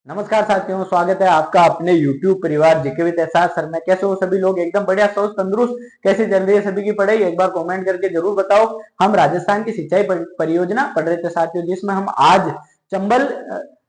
नमस्कार साथियों, स्वागत है आपका अपने YouTube परिवार जीके विद एहसास सर में। कैसे हो सभी लोग? एकदम बढ़िया, स्वस्थ तंदुरुस्त। कैसे चल रही है सभी की पढ़ाई? एक बार कमेंट करके जरूर बताओ। हम राजस्थान की सिंचाई परियोजना पढ़ रहे थे साथियों, जिसमें हम आज चंबल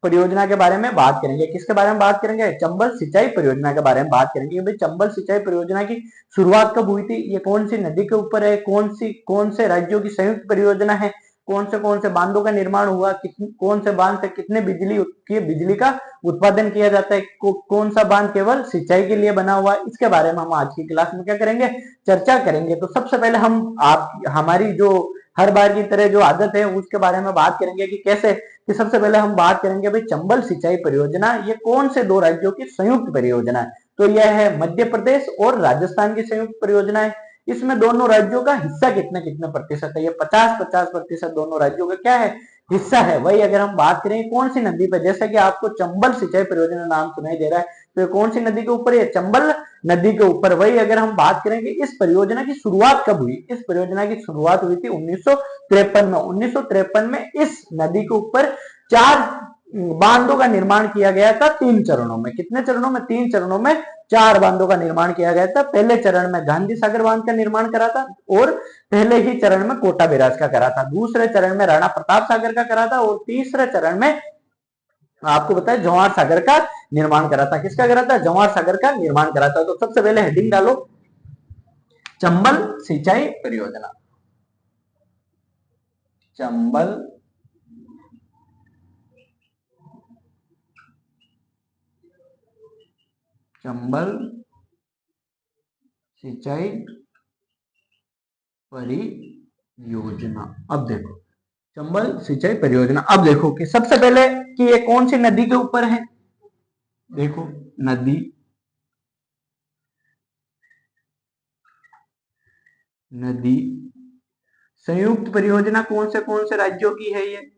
परियोजना के बारे में बात करेंगे। किसके बारे में बात करेंगे? चंबल सिंचाई परियोजना के बारे में बात करेंगे। भाई, चंबल सिंचाई परियोजना की शुरुआत कब हुई थी? ये कौन सी नदी के ऊपर है? कौन से राज्यों की संयुक्त परियोजना है? कौन से बांधों का निर्माण हुआ? कौन से बांध से कितने बिजली का उत्पादन किया जाता है? कौन सा बांध केवल सिंचाई के लिए बना हुआ है? इसके बारे में हम आज की क्लास में क्या करेंगे? चर्चा करेंगे। तो सबसे पहले हम आप हमारी जो हर बार की तरह जो आदत है उसके बारे में बात करेंगे कि कैसे। कि सबसे पहले हम बात करेंगे भाई, चंबल सिंचाई परियोजना ये कौन से दो राज्यों की संयुक्त परियोजना है? तो यह है मध्य प्रदेश और राजस्थान की संयुक्त परियोजना है। इसमें दोनों राज्यों का हिस्सा कितना कितना प्रतिशत है? ये 50-50% दोनों राज्यों का क्या है? हिस्सा है। वही अगर हम बात करें कौन सी नदी पर, जैसा कि आपको चंबल सिंचाई परियोजना नाम सुनाई दे रहा है, तो ये कौन सी नदी के ऊपर है? चंबल नदी के ऊपर। वही अगर हम बात करें कि इस परियोजना की शुरुआत कब हुई? इस परियोजना की शुरुआत हुई थी 1953 में। 1953 में इस नदी के ऊपर 4 बांधों का निर्माण किया गया था, 3 चरणों में। कितने चरणों में? 3 चरणों में 4 बांधों का निर्माण किया गया था। पहले चरण में गांधी सागर बांध का निर्माण करा था और पहले ही चरण में कोटा बैराज का करा था। दूसरे चरण में राणा प्रताप सागर का करा था और तीसरे चरण में आपको बताया जवाहर सागर का निर्माण करा था। किसका करा था? जवाहर सागर का निर्माण करा था। तो सबसे पहले हेडिंग डालो, चंबल सिंचाई परियोजना। चंबल चंबल सिंचाई परियोजना। अब देखो, चंबल सिंचाई परियोजना। अब देखो कि सबसे पहले कि ये कौन सी नदी के ऊपर है। देखो, नदी नदी संयुक्त परियोजना कौन से राज्यों की है? ये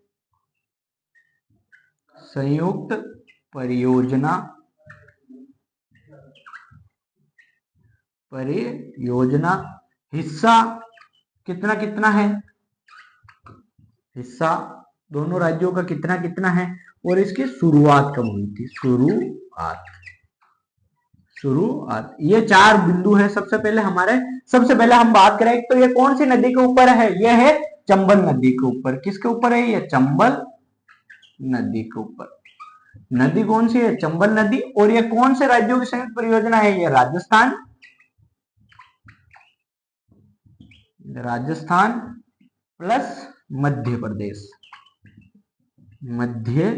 संयुक्त परियोजना परियोजना हिस्सा कितना कितना है? हिस्सा दोनों राज्यों का कितना कितना है? और इसकी शुरुआत कब हुई थी? शुरुआत ये 4 बिंदु है। सबसे पहले हम बात करें तो ये कौन सी नदी के ऊपर है? ये है चंबल नदी के ऊपर। किसके ऊपर है? ये चंबल नदी के ऊपर। नदी कौन सी है? चंबल नदी। और ये कौन से राज्यों की संयुक्त परियोजना है? ये राजस्थान प्लस मध्य प्रदेश। मध्य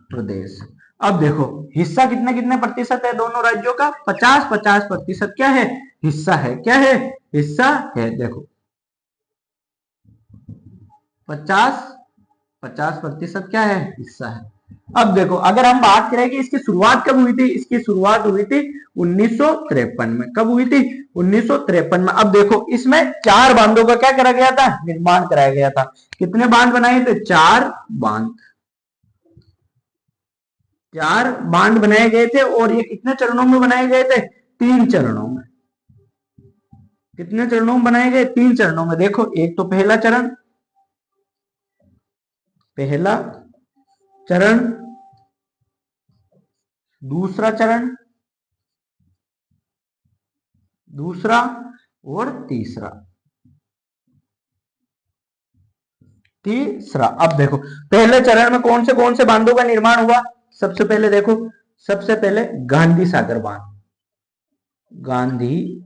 प्रदेश। अब देखो, हिस्सा कितने कितने प्रतिशत है दोनों राज्यों का? 50-50% क्या है? हिस्सा है। क्या है? हिस्सा है। देखो, 50-50% क्या है? हिस्सा है। अब देखो, अगर हम बात करें कि इसकी शुरुआत कब हुई थी? इसकी शुरुआत हुई थी 1953 में। कब हुई थी? 1953 में। अब देखो, इसमें 4 बांधों का क्या करा गया था? निर्माण कराया गया था। कितने बांध बनाए थे? 4 बांध। 4 बांध बनाए गए थे। और ये कितने चरणों में बनाए गए थे? 3 चरणों में। कितने चरणों में बनाए गए? 3 चरणों में। देखो, एक तो पहला चरण, दूसरा चरण, दूसरा और तीसरा। अब देखो, पहले चरण में कौन से बांधों का निर्माण हुआ? सबसे पहले देखो, सबसे पहले गांधी सागर बांध। गांधी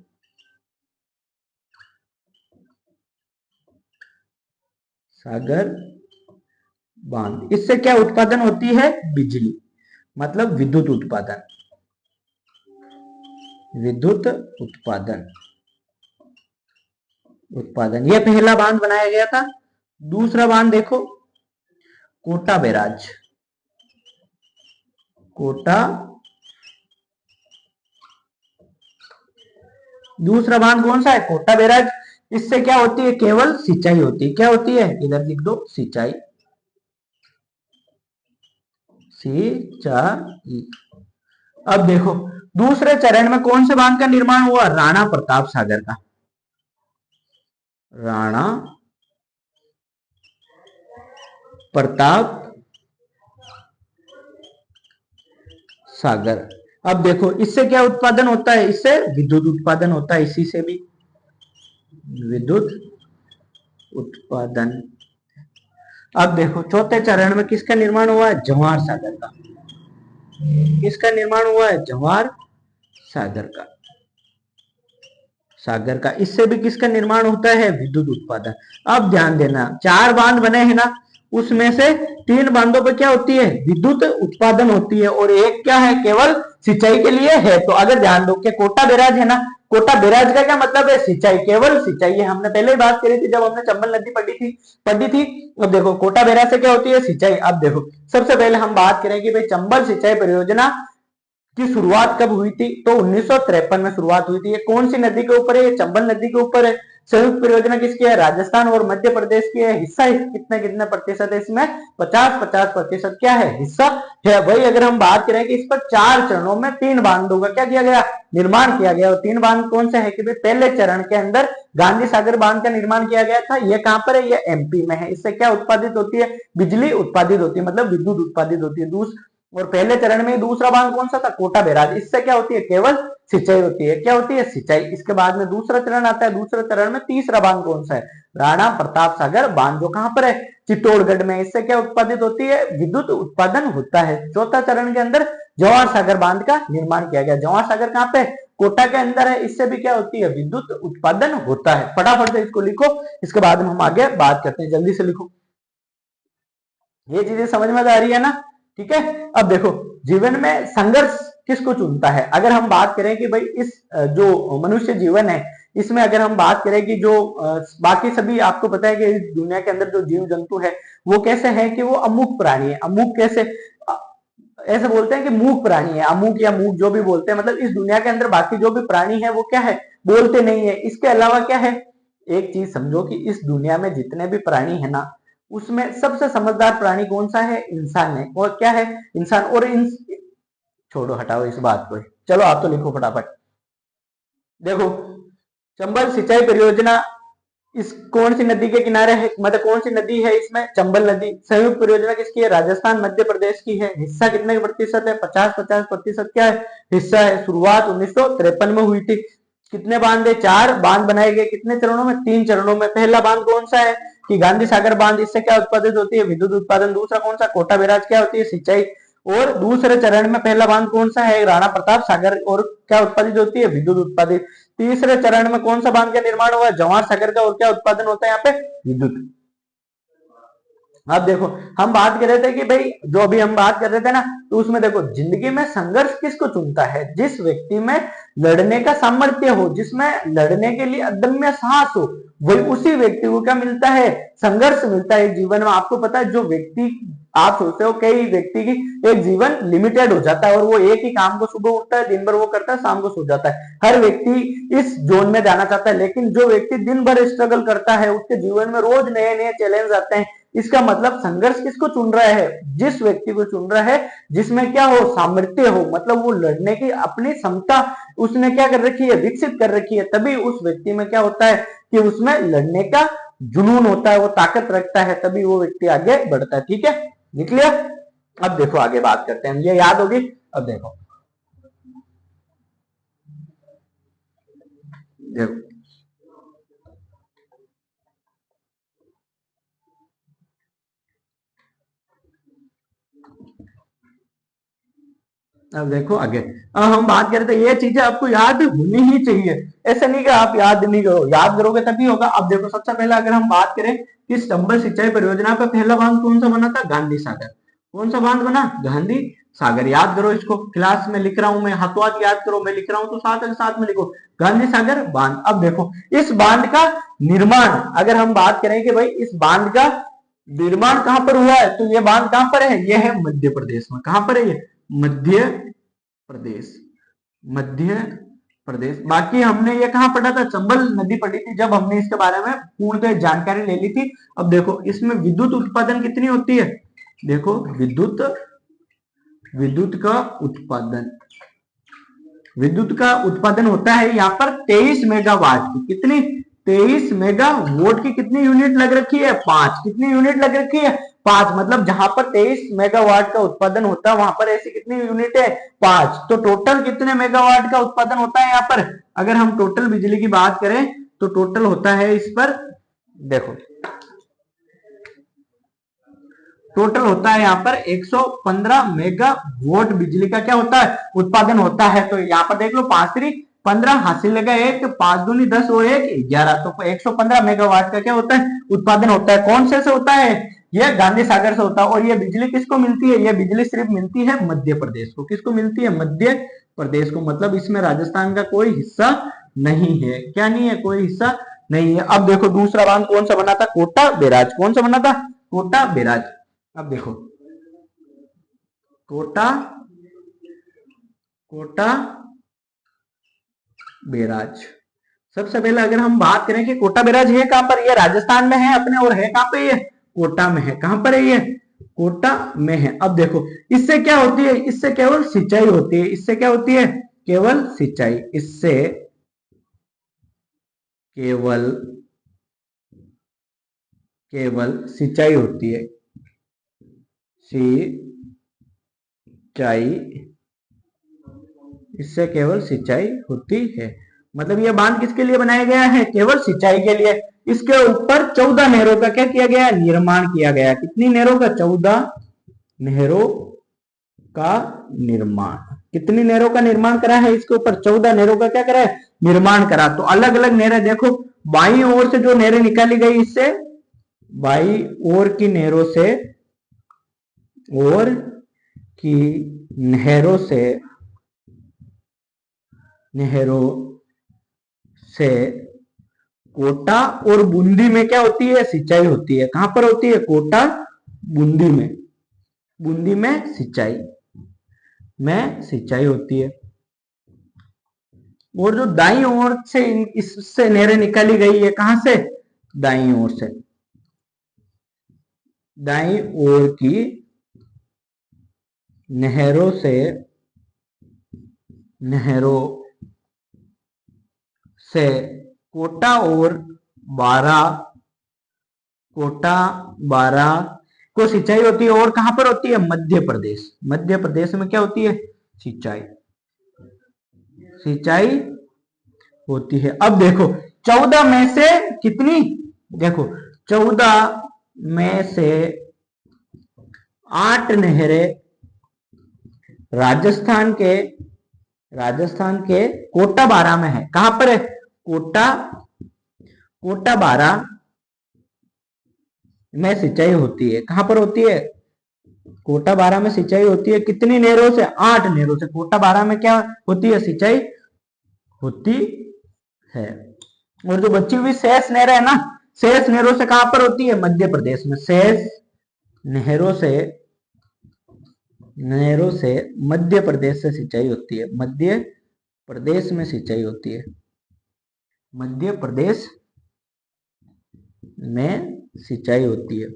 सागर बांध। इससे क्या उत्पादन होती है? बिजली, मतलब विद्युत उत्पादन। विद्युत उत्पादन उत्पादन यह पहला बांध बनाया गया था। दूसरा बांध देखो, कोटा बैराज। कोटा दूसरा बांध कौन सा है? कोटा बैराज। इससे क्या होती है? केवल सिंचाई होती है। क्या होती है? इधर लिख दो, सिंचाई। सिंचाई। अब देखो, दूसरे चरण में कौन से बांध का निर्माण हुआ? राणा प्रताप सागर का। राणा प्रताप सागर। अब देखो इससे क्या उत्पादन होता है, इससे विद्युत उत्पादन होता है, इसी से भी विद्युत उत्पादन। अब देखो चौथे चरण में किसका निर्माण हुआ है, जवाहर सागर का। किसका निर्माण हुआ है, जवाहर सागर का। सागर का, इससे भी किसका निर्माण होता है, विद्युत उत्पादन। अब ध्यान देना, 4 बांध बने हैं ना, उसमें से 3 बांधों पर क्या होती है, विद्युत उत्पादन होती है, और एक क्या है, केवल सिंचाई के लिए है। तो अगर ध्यान दो कि कोटा बैराज है ना, कोटा बैराज का क्या मतलब है, सिंचाई, केवल सिंचाई है। हमने पहले ही बात करी थी जब हमने चंबल नदी पढ़ी थी। अब देखो कोटा बैराज से क्या होती है, सिंचाई। अब देखो सबसे पहले हम बात करें कि भाई चंबल सिंचाई परियोजना की शुरुआत कब हुई थी, तो 1953 में शुरुआत हुई थी। ये कौन सी नदी के ऊपर है, ये चंबल नदी के ऊपर है। संयुक्त परियोजना किसकी है, राजस्थान और मध्य प्रदेश की है। हिस्सा कितने कितने प्रतिशत है इसमें, 50-50% क्या है, हिस्सा है। वही अगर हम बात करें कि इस पर 4 चरणों में 3 बांधों का क्या किया गया, निर्माण किया गया। और 3 बांध कौन से है कि भाई पहले चरण के अंदर गांधी सागर बांध का निर्माण किया गया था। ये कहां पर है, ये एमपी में है। इससे क्या उत्पादित होती है, बिजली उत्पादित होती है, मतलब विद्युत उत्पादित होती है। और पहले चरण में दूसरा बांध कौन सा था, कोटा बैराज। इससे क्या होती है, केवल सिंचाई होती है। क्या होती है, सिंचाई। इसके बाद में दूसरा चरण आता है। दूसरे चरण में तीसरा बांध कौन सा है, राणा प्रताप सागर बांध, जो कहां पर है, चित्तौड़गढ़ में। इससे क्या उत्पादित होती है, विद्युत उत्पादन होता है। चौथा चरण के अंदर जवाहर सागर बांध का निर्माण किया गया। जवाहर सागर कहां पे, कोटा के अंदर है। इससे भी क्या होती है, विद्युत उत्पादन होता है। फटाफट से इसको लिखो, इसके बाद में हम आगे बात करते हैं। जल्दी से लिखो, ये चीजें समझ में आ रही है ना, ठीक है। अब देखो जीवन में संघर्ष किसको चुनता है। अगर हम बात करें कि भाई इस जो मनुष्य जीवन है, इसमें अगर हम बात करें कि जो बाकी सभी, आपको पता है कि इस दुनिया के अंदर जो जीव जंतु है वो कैसे है कि वो अमूक प्राणी है। अमूक कैसे, ऐसे बोलते हैं कि मूक प्राणी है, अमूक या मूक जो भी बोलते हैं, मतलब इस दुनिया के अंदर बाकी जो भी प्राणी है वो क्या है, बोलते नहीं है। इसके अलावा क्या है, एक चीज समझो कि इस दुनिया में जितने भी प्राणी है ना, उसमें सबसे समझदार प्राणी कौन सा है, इंसान है। और क्या है, इंसान। और छोड़ो, हटाओ इस बात को, चलो आप तो लिखो फटाफट। देखो चंबल सिंचाई परियोजना इस कौन सी नदी के किनारे है, मतलब कौन सी नदी है इसमें, चंबल नदी। संयुक्त परियोजना किसकी है, राजस्थान मध्य प्रदेश की है। हिस्सा कितने प्रतिशत है, 50-50% क्या है, हिस्सा है। शुरुआत 1953 में हुई थी। कितने बांध है, 4 बांध बनाए गए। कितने चरणों में, 3 चरणों में। पहला बांध कौन सा है कि गांधी सागर बांध। इससे क्या उत्पादित होती है, विद्युत उत्पादन। दूसरा कौन सा, कोटा बैराज, क्या होती है, सिंचाई। और दूसरे चरण में पहला बांध कौन सा है, राणा प्रताप सागर, और क्या उत्पादित होती है, विद्युत उत्पादित। तीसरे चरण में कौन सा बांध का निर्माण हुआ, जवाहर सागर का, और क्या उत्पादन होता है यहाँ पे, विद्युत। अब देखो हम बात कर रहे थे कि भाई जो अभी हम बात कर रहे थे ना, तो उसमें देखो जिंदगी में संघर्ष किसको चुनता है, जिस व्यक्ति में लड़ने का सामर्थ्य हो, जिसमें लड़ने के लिए अदम्य साहस हो, वही उसी व्यक्ति को क्या मिलता है, संघर्ष मिलता है जीवन में। आपको पता है जो व्यक्ति, आप सोचते हो कई व्यक्ति की एक जीवन लिमिटेड हो जाता है और वो एक ही काम को सुबह उठता है, दिन भर वो करता है, शाम को सो जाता है। हर व्यक्ति इस जोन में जाना चाहता है, लेकिन जो व्यक्ति दिन भर स्ट्रगल करता है उसके जीवन में रोज नए नए चैलेंज आते हैं। इसका मतलब संघर्ष किसको चुन रहा है, जिस व्यक्ति को चुन रहा है जिसमें क्या हो, सामर्थ्य हो, मतलब वो लड़ने की अपनी क्षमता उसने क्या कर रखी है, विकसित कर रखी है। तभी उस व्यक्ति में क्या होता है कि उसमें लड़ने का जुनून होता है, वो ताकत रखता है, तभी वो व्यक्ति आगे बढ़ता है। ठीक है, लिख लिया। अब देखो आगे बात करते हैं, ये याद होगी। अब देखो देखो अब देखो आगे। अब हम बात कर रहे थे, ये चीजें आपको याद होनी ही चाहिए। ऐसा नहीं कि आप याद नहीं करो, याद करोगे तभी होगा। अब देखो सबसे पहले अगर हम बात करें कि चंबल सिंचाई परियोजना का पहला बांध कौन सा बना था, गांधी सागर। कौन सा बांध बना, गांधी सागर। याद करो इसको, क्लास में लिख रहा हूं मैं, हाथों हाथ याद करो, मैं लिख रहा हूं तो साथ साथ में लिखो, गांधी सागर बांध। अब देखो इस बांध का निर्माण, अगर हम बात करें कि भाई इस बांध का निर्माण कहां पर हुआ है, तो ये बांध कहां पर है, यह है मध्य प्रदेश में। कहां पर है ये, मध्य प्रदेश, मध्य प्रदेश। बाकी हमने ये कहां पढ़ा था, चंबल नदी पढ़ी थी जब हमने इसके बारे में पूर्णतः जानकारी ले ली थी। अब देखो इसमें विद्युत उत्पादन कितनी होती है, देखो विद्युत का उत्पादन, विद्युत का उत्पादन होता है यहाँ पर 23 मेगावाट की। कितनी, 23 मेगावाट की। कितनी यूनिट लग रखी है, 5। कितनी यूनिट लग रखी है, 5, मतलब जहां पर 23 मेगावाट का उत्पादन होता है वहां पर ऐसी कितनी यूनिट है, 5। तो टोटल कितने मेगावाट का उत्पादन होता है यहाँ पर, अगर हम टोटल बिजली की बात करें तो टोटल होता है इस पर, देखो टोटल होता है यहाँ पर 115 मेगावाट बिजली का क्या होता है, उत्पादन होता है। तो यहाँ पर देख लो 5 3 15 हासिल लगा 1, 5 दूनी 10 और 1 11, तो 115 मेगावाट का क्या होता है, उत्पादन होता है। कौन से होता है, यह गांधी सागर से होता है। और यह बिजली किसको मिलती है, यह बिजली सिर्फ मिलती है मध्य प्रदेश को। किसको मिलती है, मध्य प्रदेश को, मतलब इसमें राजस्थान का कोई हिस्सा नहीं है। क्या नहीं है, कोई हिस्सा नहीं है। अब देखो दूसरा बांध कौन सा बना था, कोटा बैराज। कौन सा बना था, कोटा बैराज। अब देखो कोटा बैराज, सबसे पहले अगर हम बात करें कि कोटा बैराज है कहां पर, ये राजस्थान में है अपने, और है कहां पे, ये कोटा में है। कहां पर है ये, कोटा में है। अब देखो इससे क्या होती है, इससे केवल सिंचाई होती है। इससे क्या होती है, केवल सिंचाई। इससे केवल सिंचाई होती है, सिंचाई, इससे केवल सिंचाई होती है। मतलब यह बांध किसके लिए बनाया गया है, केवल सिंचाई के लिए। इसके ऊपर 14 नहरों का क्या किया गया, निर्माण किया गया। कितनी नहरों का, 14 नहरों का निर्माण। कितनी नहरों का निर्माण करा है, इसके ऊपर 14 नहरों का क्या करा है, निर्माण करा। तो अलग अलग नहरें देखो, बाईं ओर से जो नहरें निकाली गई, इससे बाईं ओर की नहरों से, और की नहरों से कोटा और बूंदी में क्या होती है, सिंचाई होती है। कहां पर होती है, कोटा बूंदी में, बूंदी में सिंचाई होती है। और जो दाईं ओर से इससे नहरें निकाली गई है, कहां से, दाईं ओर से, दाईं ओर की नहरों से कोटा बारा को सिंचाई होती है। और कहां पर होती है, मध्य प्रदेश। मध्य प्रदेश में क्या होती है, सिंचाई होती है। अब देखो 14 में से कितनी, देखो 14 में से 8 नहरें राजस्थान के कोटा बारा में है। कहां पर है, कोटा बारा में सिंचाई होती है। कहां पर होती है, कोटा बारा में सिंचाई होती है। कितनी नहरों से, 8 नहरों से। कोटा बारा में क्या होती है, सिंचाई होती है। और जो बची हुई शेष नहरें है ना, शेष नहरों से कहां पर होती है, मध्य प्रदेश में। शेष नहरों से मध्य प्रदेश से सिंचाई होती है। मध्य प्रदेश में सिंचाई होती है, मध्य प्रदेश में सिंचाई होती है,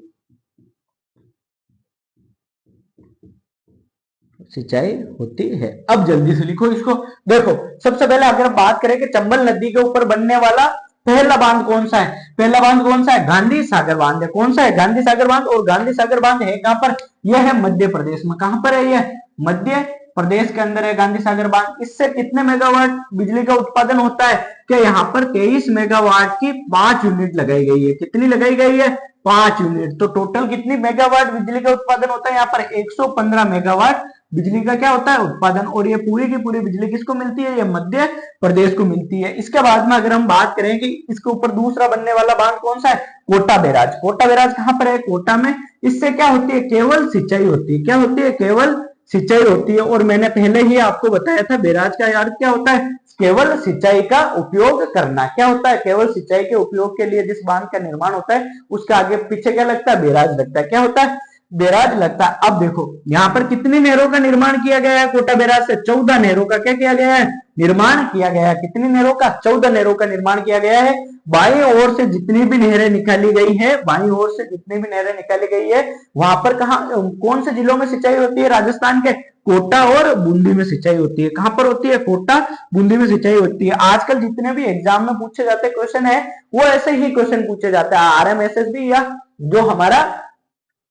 सिंचाई होती है। अब जल्दी से लिखो इसको। देखो सबसे पहले अगर बात करें कि चंबल नदी के ऊपर बनने वाला पहला बांध कौन सा है, पहला बांध कौन सा है, गांधी सागर बांध है। कौन सा है, गांधी सागर बांध। और गांधी सागर बांध है कहां पर, यह है मध्य प्रदेश में। कहां पर है, यह मध्य प्रदेश के अंदर है गांधी सागर बांध। इससे कितने मेगावाट बिजली का उत्पादन होता है, कि यहाँ पर 23 मेगावाट की 5 यूनिट लगाई गई है। कितनी लगाई गई है, 5 यूनिट। तो टोटल कितनी मेगावाट बिजली का उत्पादन होता है, यहाँ पर 115 मेगावाट बिजली का क्या होता है, उत्पादन। और ये पूरी की पूरी बिजली किसको मिलती है, ये मध्य प्रदेश को मिलती है। इसके बाद में अगर हम बात करें कि इसके ऊपर दूसरा बनने वाला बांध कौन सा है, कोटा बैराज। कोटा बैराज कहां पर है, कोटा में। इससे क्या होती है, केवल सिंचाई होती है। क्या होती है, केवल सिंचाई होती है। और मैंने पहले ही आपको बताया था बैराज का अर्थ क्या होता है, केवल सिंचाई का उपयोग करना। क्या होता है, केवल सिंचाई के उपयोग के लिए जिस बांध का निर्माण होता है उसके आगे पीछे क्या लगता है, बैराज लगता है। क्या होता है, बैराज लगता है। अब देखो यहाँ पर कितनी नहरों का निर्माण किया गया है, कोटा बैराज से 14 नहरों का क्या किया गया है, निर्माण किया गया है। कितनी नहरों का, 14 नहरों का निर्माण किया गया है। बाईं ओर से जितनी भी नहरें निकाली गई है, बाईं ओर से जितनी भी नहरें निकाली गई है, वहां पर कहा, कौन से जिलों में सिंचाई होती है, राजस्थान के कोटा और बूंदी में सिंचाई होती है। कहां पर होती है, कोटा बूंदी में सिंचाई होती है। आजकल जितने भी एग्जाम में पूछे जाते क्वेश्चन है वो ऐसे ही क्वेश्चन पूछे जाते हैं। आरएमएसएसबी या जो हमारा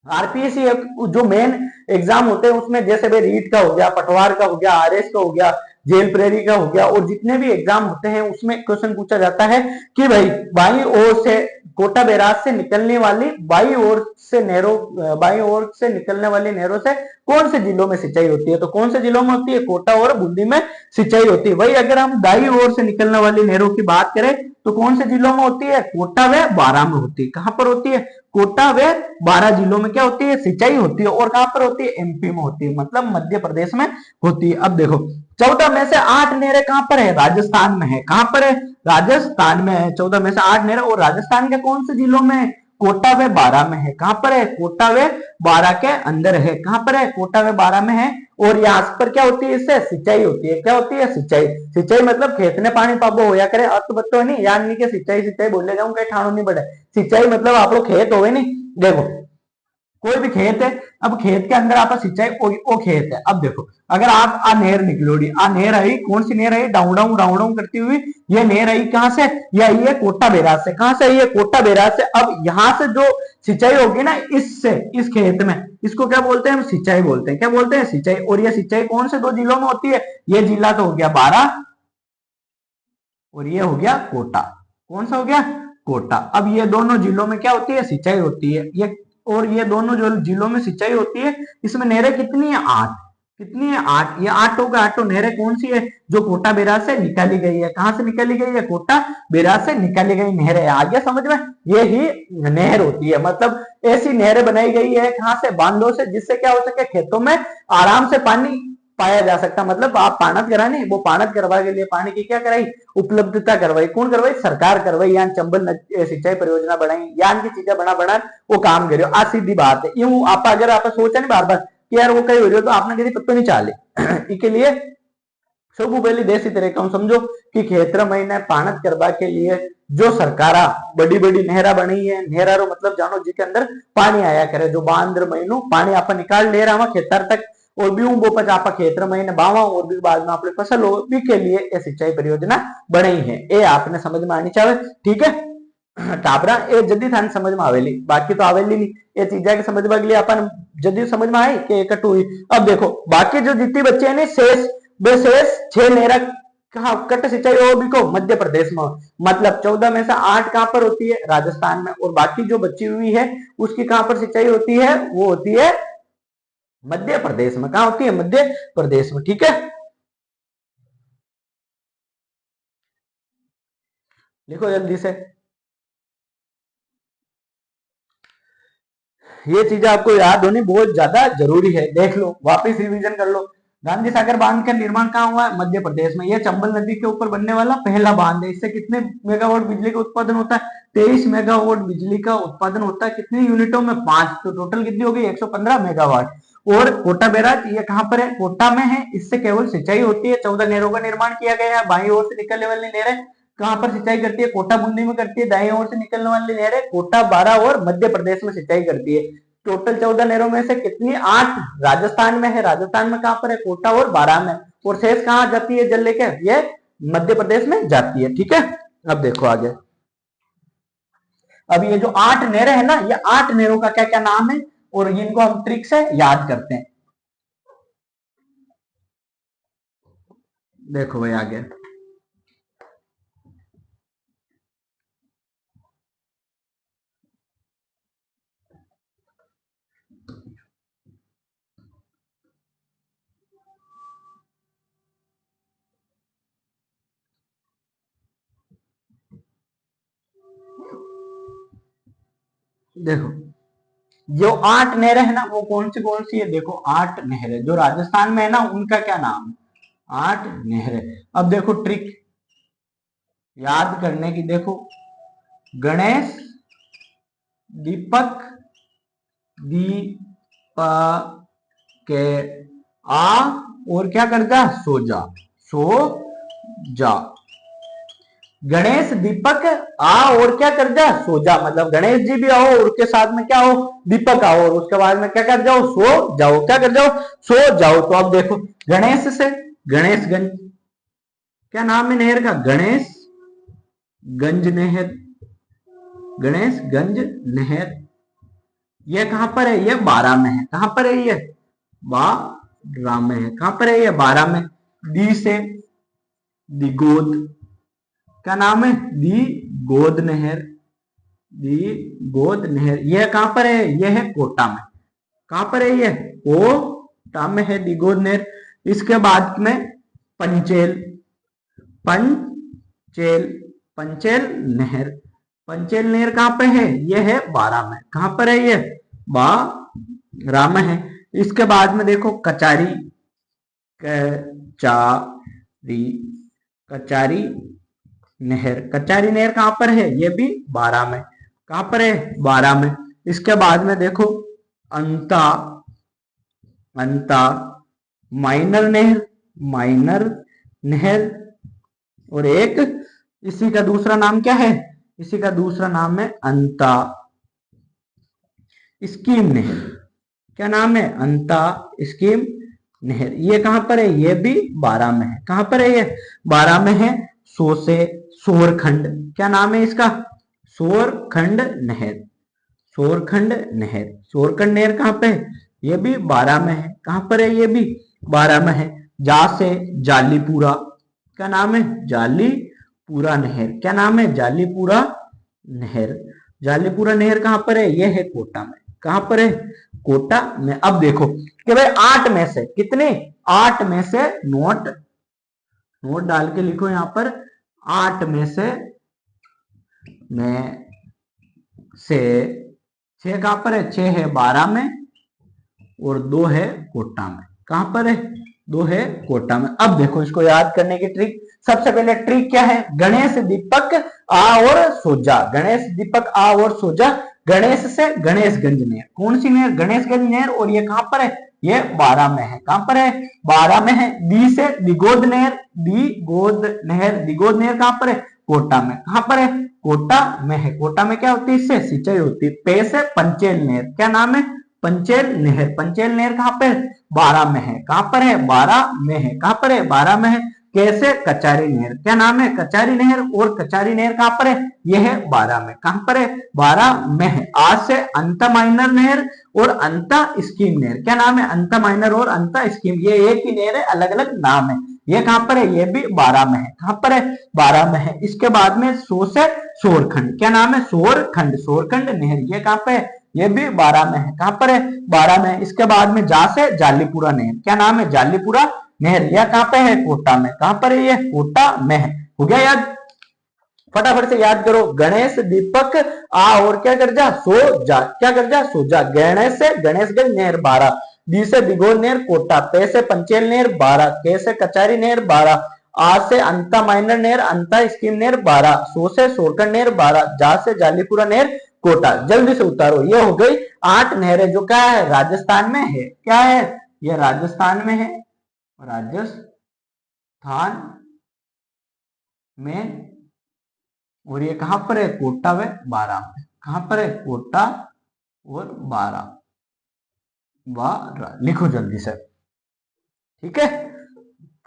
आरपीएससी जो मेन एग्जाम होते हैं उसमें जैसे भाई रीट का हो गया, पटवार का हो गया, आरएस का हो गया, जेल प्रेरी का हो गया, और जितने भी एग्जाम होते हैं उसमें क्वेश्चन पूछा जाता है कि भाई बाई ओर से कोटा बैराज से निकलने वाली बाई ओर से निकलने वाली नहरों से कौन से जिलों में सिंचाई होती है? तो कौन से जिलों में होती है? कोटा और बूंदी में सिंचाई होती है। वही अगर हम दाई ओर से निकलने वाली नहरों की बात करें तो कौन से जिलों में होती है? कोटा व बारां में होती है। कहां पर होती है? कोटा व बारां जिलों में क्या होती है? सिंचाई होती है। और कहां पर होती है? एमपी में होती है, मतलब मध्य प्रदेश में होती है। अब देखो 14 में से 8 नहरें कहां पर है? राजस्थान में है। कहां पर है? राजस्थान में है। 14 में से 8 नहरें, और राजस्थान के कौन से जिलों में? कोटा व बारां में है। कहां पर है? कोटा व बारां के अंदर है। कहां पर है? कोटा व बारां में है। और यहाँ पर क्या होती है? इससे सिंचाई होती है। क्या होती है? सिंचाई। सिंचाई मतलब खेत ने पानी पाबो होया करे। अब तो बच्चों नहीं यार नहीं के सिंचाई सिंचाई बोले जाऊं कहीं ठाणो नहीं पड़े। सिंचाई मतलब आप लोग खेत हो नहीं, देखो कोई भी खेत है, अब खेत के अंदर आप सिंचाई ओ खेत है। अब देखो अगर आप आ नहर निकलोड़ी, आ नहर आई, कौन सी नहर आई? डाउन डाउन डाउन डाउन करती हुई ये नहर आई। कहां से? ये आई है कोटा बैराज से। कहां से आई है? कोटा बैराज से। अब यहां से जो सिंचाई होगी ना इससे, इस खेत में, इसको क्या बोलते हैं? हम सिंचाई बोलते हैं। क्या बोलते हैं? सिंचाई। और ये सिंचाई कौन से 2 जिलों में होती है? ये जिला तो हो गया बारां, और ये हो गया कोटा। कौन सा हो गया? कोटा। अब ये दोनों जिलों में क्या होती है? सिंचाई होती है। ये और ये दोनों जो जिलों में सिंचाई होती है, इसमें नहरें कितनी है? 8। कितनी है? 8। ये 8 होगा। 8 नहरें कौन सी है? जो कोटा बैराज से निकाली गई है। कहां से निकाली गई है? कोटा बैराज से निकाली गई नहर है। आ गया समझ में? ये ही नहर होती है। मतलब ऐसी नहरें बनाई गई है कहां से? बांधों से, जिससे क्या हो सके? खेतों में आराम से पानी पाया जा सकता। मतलब आप पाणत करा नहीं, वो पाणत करवा के लिए पानी की क्या कराई? उपलब्धता करवाई। कौन करवाई? सरकार करवाई। यान चंबल सिंचाई परियोजना बनाई, यान की चीजें बना बना वो काम करियो। आ सीधी बात है। यूं आप अगर आप सोचा नहीं बार बार कि यार वो कहीं हो रही हो, तो आपने कभी पत्तो नहीं चाले इसके लिए सबू पहली देसी तरीका हूं समझो कि खेतर महीने पाणत करवा के लिए जो सरकारा बड़ी बड़ी नहरा बनी है, नहरा रो मतलब जानो जी के अंदर पानी आया करे, जो बांद्र महीनों पानी आप निकाल ले रहा खेतर तक, और भी बोपच आप खेतर महीने बावा, और भी बाद में अपनी फसल हो भी के लिए ये सिंचाई परियोजना बनाई है। ये आपने समझ में आनी चाहिए। ठीक है टाबरा ये जल्दी थाने समझ में आवेली, बाकी तो आवेली नहीं। ये चीजा के समझ में अपन जल्दी समझ में आई कि इकट्ठू हुई। अब देखो बाकी जो जितनी बच्चे हैं शेष शेष 6 नहरा कहा कट सिंचाई हो भी को मध्य प्रदेश में, मतलब 14 में से 8 कहां पर होती है? राजस्थान में। और बाकी जो बची हुई है उसकी कहां पर सिंचाई होती है? वो होती है मध्य प्रदेश में। कहां होती है? मध्य प्रदेश में। ठीक है लिखो जल्दी से। ये चीजें आपको याद होनी बहुत ज्यादा जरूरी है। देख लो वापस रिवीजन कर लो। गांधी सागर बांध का निर्माण कहां हुआ है? मध्य प्रदेश में। यह चंबल नदी के ऊपर बनने वाला पहला बांध है। इससे कितने मेगावाट बिजली का उत्पादन होता है? 23 मेगावाट बिजली का उत्पादन होता है। कितनी यूनिटों में? 5। तो टोटल कितनी हो गई? 115 मेगावाट। और कोटा बैराज ये कहां पर है? कोटा में है। इससे केवल सिंचाई होती है। 14 नहरों का निर्माण किया गया है। बाईं ओर से निकलने वाली नहरें कहां पर सिंचाई करती है? कोटा बूंदी में करती है। दाएं ओर से निकलने वाली नहरें कोटा बारां और मध्य प्रदेश में सिंचाई करती है। टोटल 14 नहरों में से कितनी? 8 राजस्थान में है। राजस्थान में कहां पर है? कोटा और बारां में। और शेष कहां जाती है जल लेके? ये मध्य प्रदेश में जाती है। ठीक है अब देखो आगे। अब ये जो 8 नहरें है ना, ये 8 नहरों का क्या क्या नाम है और इनको हम ट्रिक से याद करते हैं। देखो भाई आगे देखो जो 8 नहरें है ना वो कौन सी है? देखो 8 नहरें जो राजस्थान में है ना उनका क्या नाम? 8 नहरें। अब देखो ट्रिक याद करने की। देखो गणेश, दीपक, दीपा के आ, और क्या करता? सो जा। सो जा। गणेश, दीपक आ, और क्या कर जा? सो जा। मतलब गणेश जी भी आओ और उसके साथ में क्या हो? दीपक आओ, और उसके बाद में क्या कर जाओ? सो जाओ। क्या कर जाओ? सो जाओ। तो अब देखो गणेश से गणेशगंज, क्या नाम है नहर का? गणेश गंज नहर। गणेश गंज नहर। ये कहां पर है? ये 12 में है। कहां पर है? ये 12 में है। कहां पर है? ये 12 में। दी से दिगोद, क्या नाम है? दिगोद नहर। दिगोद नहर यह कहां पर है? यह है कोटा में। कहां पर है? ये कोटा में है दिगोद नहर। इसके बाद में पंचेल, पंचेल, पंचेल नहर। पंचेल नहर कहां पे है? ये है 12 में। कहां पर है? ये 12 में है। इसके बाद में देखो कचारी, कचारी, कचारी नहर। कचारी नहर कहां पर है? ये भी 12 में। कहां पर है? 12 में। इसके बाद में देखो अंता, अंता माइनर नहर, माइनर नहर। और एक इसी का दूसरा नाम क्या है? इसी का दूसरा नाम है अंता स्कीम नहर। क्या नाम है? अंता स्कीम नहर। ये कहां पर है? ये भी 12 में है। कहां पर है? ये 12 में है। सो से सोरखंड, क्या नाम है इसका? सोरखंड नहर, सोरखंड नहर। सोरखंड नहर कहां पे है? ये भी 12 में है। कहां पर है? ये भी 12 में है। जा से जालीपुरा, क्या नाम है? जालीपुरा नहर। क्या नाम है? जालीपुरा नहर। जालीपुरा नहर कहां पर है? यह है कोटा में। कहां पर है? कोटा में। अब देखो कि भाई 8 में से कितने? 8 में से नोट, नोट डाल के लिखो यहां पर। 8 में से 6 कहां पर है? 6 है 12 में और 2 है कोटा में। कहां पर है? 2 है कोटा में। अब देखो इसको याद करने की ट्रिक। सबसे पहले ट्रिक क्या है? गणेश दीपक आ और सोजा, गणेश दीपक आ और सोजा। गणेश से गणेशगंज नहर, कौन सी नहर? गणेशगंज नहर। और ये कहां पर है? ये 12 में है। कहां पर है? 12 में है। दी से दिगोद नहर, दिगोद नहर। दिगोद नहर कहां पर है? कोटा में। कहां पर है? कोटा में है। कोटा में क्या होती है? इससे सिंचाई होती है। पे से पंचेल नहर, क्या नाम है? पंचेल नहर। पंचेल नहर कहां पर है? 12 में है। कहां पर है? 12 में है। कहां पर है? 12 में है। कैसे? कचारी नहर, क्या नाम है? कचारी नहर। और कचारी नहर कहां पर है? यह है 12 में। कहां पर है? 12 में है। आज से अंता माइनर नहर और अंता स्कीम नहर, क्या नाम है? अंता माइनर और अंता स्कीम, ये एक ही नहर है, अलग अलग नाम है। ये कहां पर है? ये भी 12 में है। कहां पर है? 12 में है। इसके बाद में सो से सोरखंड, क्या नाम है? सोरखंड, सोरखंड नहर। ये कहां पे है? ये भी 12 में है। कहां पर है? 12 में है। इसके बाद में जा से जालीपुरा नहर, क्या नाम है? जालीपुरा नहर। यह कहां पे है? कोटा में। कहां पर है? ये कोटा में है। हो गया याद? फटाफट से याद करो। गणेश दीपक आ और क्या कर जा? सो जा, क्या कर जा? सो जा। गणेश से गणेशगंज नहर 12, दी से दिगोद नहर कोटा, पे से पंचेल नहर 12, के से कचारी नहर 12, आ से अंता माइनर नहर, अंता स्कीम नहर 12, सो से सोरखंड नहर 12, जा से जालीपुरा नहर कोटा। जल्दी से उतारो। ये हो गई 8 नहरें जो क्या है? राजस्थान में है। क्या है? ये राजस्थान में है। राजस्थान में। और ये कहां पर है? कोटा व 12 में। कहां पर है? कोटा और 12, 12 लिखो जल्दी से। ठीक है,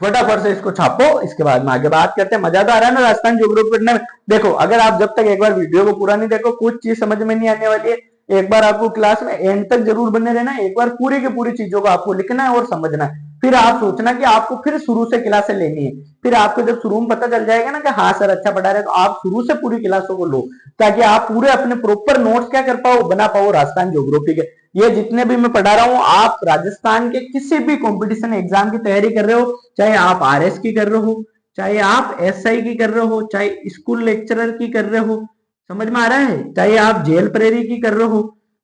फटाफट से इसको छापो। इसके बाद में आगे बात करते हैं। मजा तो आ रहा है ना राजस्थान ज्योग्राफी पढ़ने में? देखो अगर आप जब तक एक बार वीडियो को पूरा नहीं देखो, कुछ चीज समझ में नहीं आने वाली है। एक बार आपको क्लास में एंड तक जरूर बने रहना। एक बार पूरी की पूरी चीजों को आपको लिखना है और समझना है। फिर आप सोचना कि आपको फिर शुरू से क्लासें लेनी है। फिर आपको जब शुरू में पता चल जाएगा ना कि हाँ सर अच्छा पढ़ा रहे, तो आप शुरू से पूरी क्लासों को लो, ताकि आप पूरे अपने प्रॉपर नोट्स क्या कर पाओ? बना पाओ राजस्थान ज्योग्राफी के। ये जितने भी मैं पढ़ा रहा हूं, आप राजस्थान के किसी भी कंपटीशन एग्जाम की तैयारी कर रहे हो, चाहे आप आरएस की कर रहे हो, चाहे आप एसआई की कर रहे हो, चाहे स्कूल लेक्चरर की कर रहे हो, समझ में आ रहा है? चाहे आप जेल प्रेरी की कर रहे हो,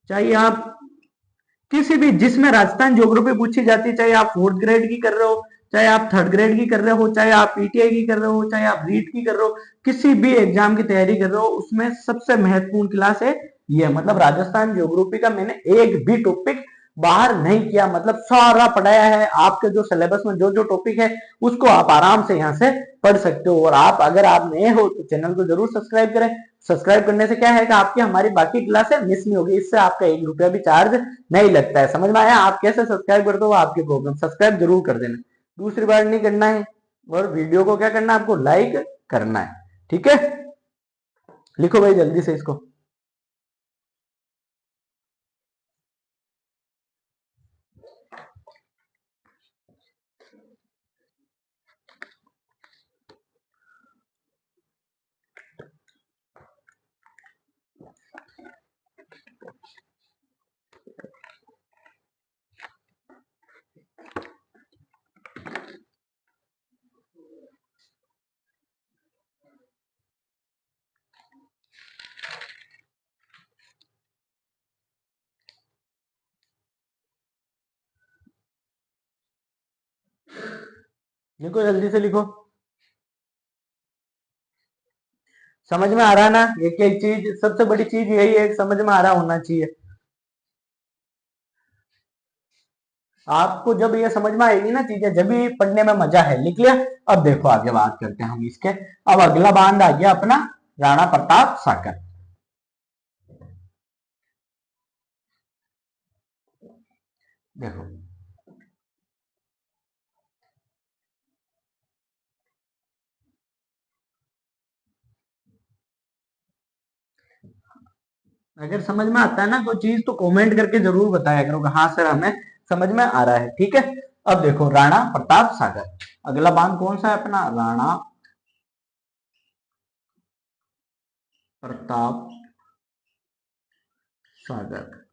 चाहे आप किसी भी जिसमें राजस्थान ज्योग्राफी पूछी जाती है, चाहे आप 4th ग्रेड की कर रहे हो, चाहे आप 3rd ग्रेड की कर रहे हो, चाहे आप पीटीआई की कर रहे हो, चाहे आप रीट की कर रहे हो, किसी भी एग्जाम की तैयारी कर रहे हो, उसमें सबसे महत्वपूर्ण क्लास है ये। मतलब राजस्थान ज्योग्राफी का मैंने एक भी टॉपिक बाहर नहीं किया, मतलब सारा पढ़ाया है। आपके जो सिलेबस में जो जो टॉपिक है उसको आप आराम से यहाँ से पढ़ सकते हो। और आप अगर आप नए हो तो चैनल को जरूर सब्सक्राइब करें। सब्सक्राइब करने से क्या है कि आपकी हमारी बाकी क्लासें मिस नहीं होगी। इससे आपका 1 रुपया भी चार्ज नहीं लगता है। समझ में आया? आप कैसे सब्सक्राइब करते हो आपकी प्रॉब्लम, सब्सक्राइब जरूर कर देना। दूसरी बार नहीं करना है। और वीडियो को क्या करना है? आपको लाइक करना है। ठीक है, लिखो भाई जल्दी से इसको। लिखो, जल्दी से लिखो। समझ में आ रहा है ना? एक एक चीज, सबसे बड़ी चीज यही है, समझ में आ रहा होना चाहिए। आपको जब ये समझ में आएगी ना चीजें, जब भी पढ़ने में मजा है। लिख लिया? अब देखो आगे बात करते हैं हम इसके। अब अगला बांध आ गया अपना राणा प्रताप सागर। देखो, अगर समझ में आता है ना कोई चीज तो कमेंट करके जरूर बताया करो कि हाँ सर हमें समझ में आ रहा है। ठीक है, अब देखो राणा प्रताप सागर। अगला बांध कौन सा है अपना? राणा प्रताप सागर।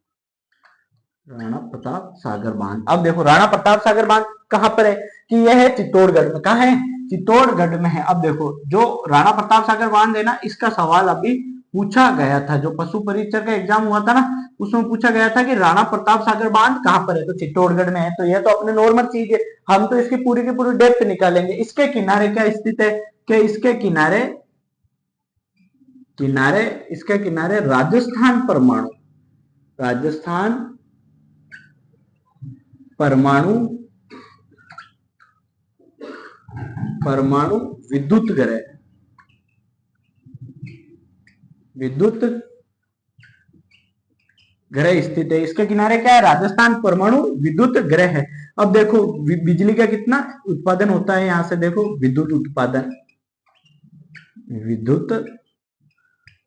राणा प्रताप सागर बांध। अब देखो राणा प्रताप सागर बांध कहां पर है? कि यह है चित्तौड़गढ़ में। कहा है? चित्तौड़गढ़ में है। अब देखो जो राणा प्रताप सागर बांध है ना, इसका सवाल अभी पूछा गया था, जो पशु परीक्षक का एग्जाम हुआ था ना, उसमें पूछा गया था कि राणा प्रताप सागर बांध कहां पर है, तो चित्तौड़गढ़ में है। तो यह तो अपने नॉर्मल चीज है, हम तो इसकी पूरी की पूरी डेप्थ निकालेंगे। इसके किनारे क्या स्थित है? कि इसके किनारे किनारे इसके किनारे राजस्थान परमाणु, राजस्थान परमाणु परमाणु विद्युत ग्रह, विद्युत ग्रह स्थित है। इसके किनारे क्या है? राजस्थान परमाणु विद्युत ग्रह है। अब देखो बिजली का कितना उत्पादन होता है, यहां से देखो विद्युत उत्पादन, विद्युत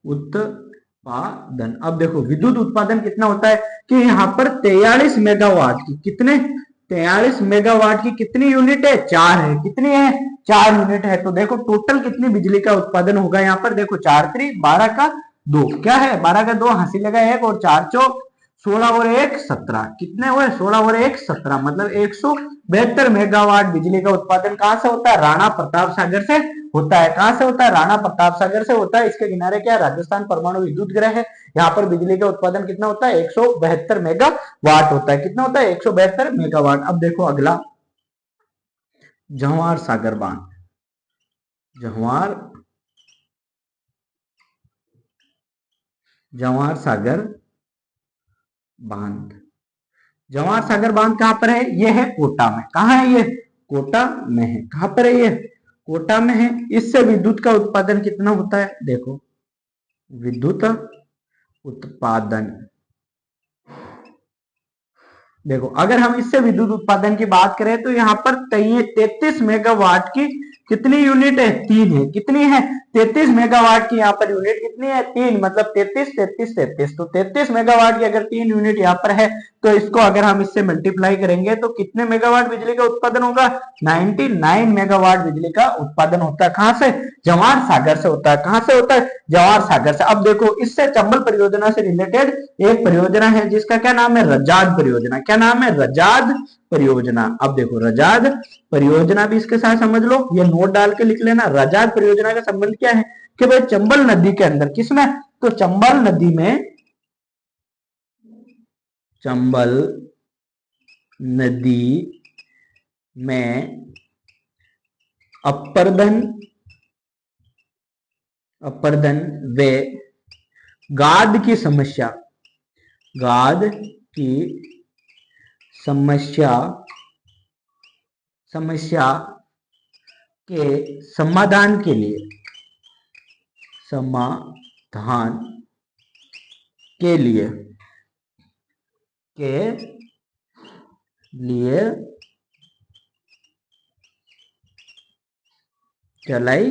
उत्पादन। अब देखो विद्युत उत्पादन कितना होता है कि यहाँ पर 43 मेगावाट की, कितने? 43 मेगावाट की कितनी यूनिट है? 4 है। कितनी है? 4 यूनिट है। तो देखो टोटल कितनी बिजली का उत्पादन होगा यहाँ पर? देखो 4 3 12 का 2, क्या है? 12 का 2 हंसी लगा 1 और 4 चौक 16 और 1 17। कितने हुए? 16 और 1 17, मतलब 172 मेगावाट बिजली का उत्पादन कहां से होता है? राणा प्रताप सागर से होता है। कहां से होता है? राणा प्रताप सागर से होता है। इसके किनारे क्या है? राजस्थान परमाणु विद्युत ग्रह है। यहाँ पर बिजली का उत्पादन कितना होता है? 172 मेगावाट होता है। कितना होता है? 172 मेगावाट। अब देखो अगला जवाहर सागर बांध। जवाहर सागर बांध। जवाहर सागर बांध कहां पर है? ये है कोटा में। कहां है ये? कोटा में है। कहां पर है ये? कोटा में है। इससे विद्युत का उत्पादन कितना होता है? देखो विद्युत उत्पादन, देखो अगर हम इससे विद्युत उत्पादन की बात करें तो यहाँ पर 33 मेगावाट की कितनी यूनिट है? 3 है। कितनी है? 33 मेगावाट की यहाँ पर यूनिट कितनी है? 3, मतलब 33 33 33। तो 33 मेगावाट की अगर 3 यूनिट यहाँ पर है तो इसको अगर हम इससे मल्टीप्लाई करेंगे तो कितने मेगावाट बिजली का उत्पादन होगा? 99 मेगावाट बिजली का उत्पादन होता है। कहां से? जवाहर सागर से होता है। कहां से होता है? जवाहर सागर से। अब देखो इससे चंबल परियोजना से रिलेटेड एक परियोजना है जिसका क्या नाम है? रजाद परियोजना। क्या नाम है? रजाद परियोजना। अब देखो रजाद परियोजना भी इसके साथ समझ लो, ये नोट डाल के लिख लेना। रजाद परियोजना का संबंध क्या है कि भाई चंबल नदी के अंदर, किसमें? तो चंबल नदी में, चंबल नदी में अपर्दन व गाद की समस्या, गाद की समस्या के समाधान के लिए, समाधान के लिए चलाई,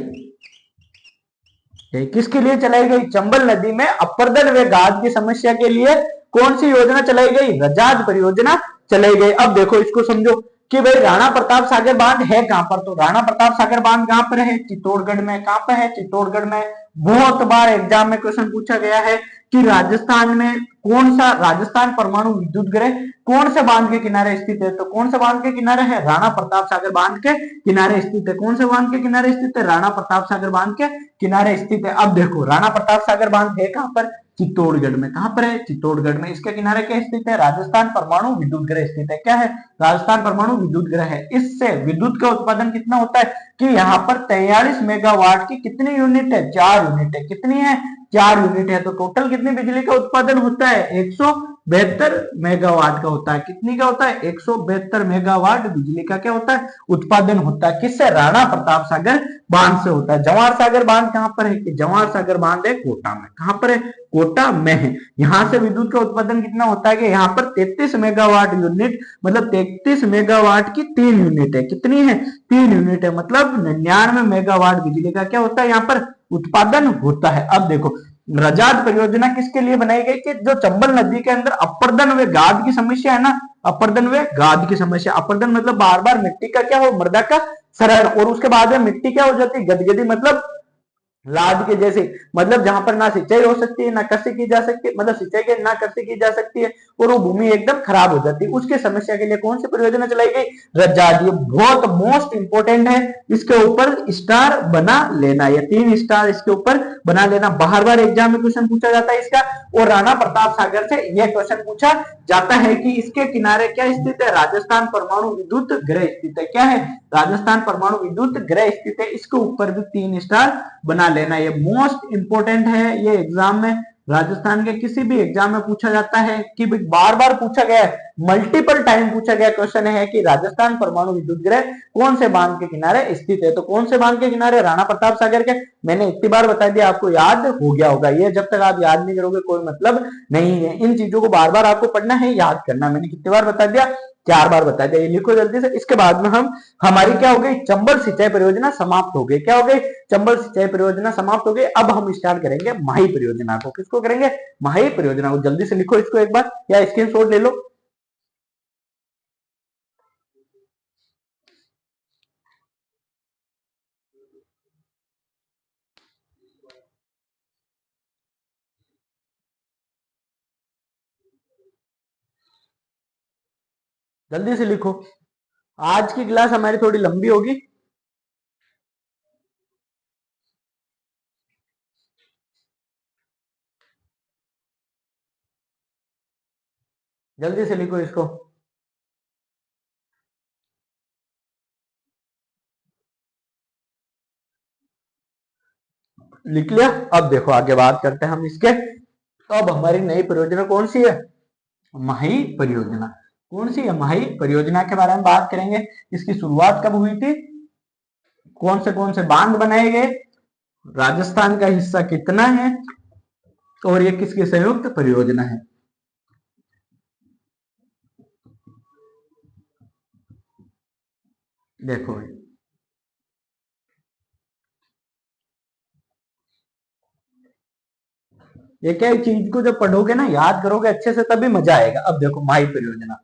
किसके लिए चलाई गई? चंबल नदी में अपर्दन व गाद की समस्या के लिए कौन सी योजना चलाई गई? रजाद परियोजना चलाई गई। अब देखो इसको समझो कि भाई राणा प्रताप सागर बांध है कहां पर? तो राणा प्रताप सागर बांध कहां पर है? चित्तौड़गढ़ में। कहां पर है? चित्तौड़गढ़ में। बहुत बार एग्जाम में क्वेश्चन पूछा गया है कि राजस्थान में कौन सा, राजस्थान परमाणु विद्युत गृह कौन से बांध के किनारे स्थित है? तो कौन से बांध के किनारे है? राणा प्रताप सागर बांध के किनारे स्थित है। कौन से बांध के किनारे स्थित है? राणा प्रताप सागर बांध के किनारे स्थित है। अब देखो राणा प्रताप सागर बांध है कहां पर? चित्तौड़गढ़ में। कहां पर है? चित्तौड़गढ़ में। इसके किनारे क्या स्थित है? राजस्थान परमाणु विद्युत गृह स्थित है। क्या है? राजस्थान परमाणु विद्युत गृह है। इससे विद्युत का उत्पादन कितना होता है कि यहाँ पर 43 मेगावाट की कितनी यूनिट है? 4 यूनिट है। कितनी है? 4 यूनिट है। तो टोटल कितनी बिजली का उत्पादन होता है? 172 मेगावाट का होता है। कितनी का होता है? 172 मेगावाट बिजली का क्या होता है? उत्पादन होता है। किससे? राणा प्रताप सागर बांध से होता है। जवाहर सागर बांध कहां पर है? कि जवाहर सागर बांध है कोटा में। कहां पर है? कोटा में है। यहां से विद्युत का उत्पादन कितना होता है कि यहाँ पर 33 मेगावाट यूनिट, मतलब 33 मेगावाट की 3 यूनिट है। कितनी है? 3 यूनिट है। मतलब 99 मेगावाट बिजली का क्या होता है? यहाँ पर उत्पादन होता है। अब देखो रजाद परियोजना किसके लिए बनाई गई? कि जो चंबल नदी के अंदर अपर्दन व गाद की समस्या है ना, अपर्दन व गाद की समस्या। अपर्दन मतलब बार बार मिट्टी का क्या हो? मृदा का क्षरण, और उसके बाद में मिट्टी क्या हो जाती है? गदगदी, मतलब लाद के जैसे, मतलब जहां पर ना सिंचाई हो सकती है ना कृषि की जा सकती है, मतलब सिंचाई के ना कृषि की जा सकती है, और वो भूमि एकदम खराब हो जाती है। उसके समस्या के लिए कौन सी परियोजना चलाई गई? रजाद। ये बहुत मोस्ट इंपोर्टेंट है। इसके ऊपर स्टार बना लेना, ये 3 स्टार इसके ऊपर बना लेना। बार बार एग्जाम में क्वेश्चन पूछा जाता है इसका। और राणा प्रताप सागर से यह क्वेश्चन पूछा जाता है कि इसके किनारे क्या स्थित है? राजस्थान परमाणु विद्युत गृह स्थित है। क्या है? राजस्थान परमाणु विद्युत गृह स्थित है। इसके ऊपर भी 3 स्टार बना लेना। ये मोस्ट इंपोर्टेंट है। ये एग्जाम में, राजस्थान के किसी भी एग्जाम में पूछा जाता है कि बार बार पूछा गया है, मल्टीपल टाइम पूछा गया क्वेश्चन है कि राजस्थान परमाणु विद्युत गृह कौन से बांध के किनारे स्थित है? तो कौन से बांध के किनारे? राणा प्रताप सागर के। मैंने इतनी बार बता दिया, आपको याद हो गया होगा। ये जब तक आप याद नहीं करोगे कोई मतलब नहीं है। इन चीजों को बार बार आपको पढ़ना है, याद करना। मैंने कितनी बार बता दिया? 4 बार बता दिया। ये लिखो जल्दी से। इसके बाद में हमारी क्या हो गई? चंबल सिंचाई परियोजना समाप्त हो गई। क्या हो गई? चंबल सिंचाई परियोजना समाप्त हो गई। अब हम स्टार्ट करेंगे माही परियोजना को। किसको करेंगे? माही परियोजना को। जल्दी से लिखो इसको एक बार, या स्क्रीनशॉट ले लो। जल्दी से लिखो। आज की क्लास हमारी थोड़ी लंबी होगी। जल्दी से लिखो इसको। लिख लिया? अब देखो आगे बात करते हैं हम इसके। तो अब हमारी नई परियोजना कौन सी है? माही परियोजना। कौन सी है? माही परियोजना के बारे में बात करेंगे। इसकी शुरुआत कब हुई थी? कौन से बांध बनाए गए? राजस्थान का हिस्सा कितना है? और ये किसकी संयुक्त परियोजना है? देखो ये क्या चीज को जब पढ़ोगे ना, याद करोगे अच्छे से, तभी मजा आएगा। अब देखो माही परियोजना,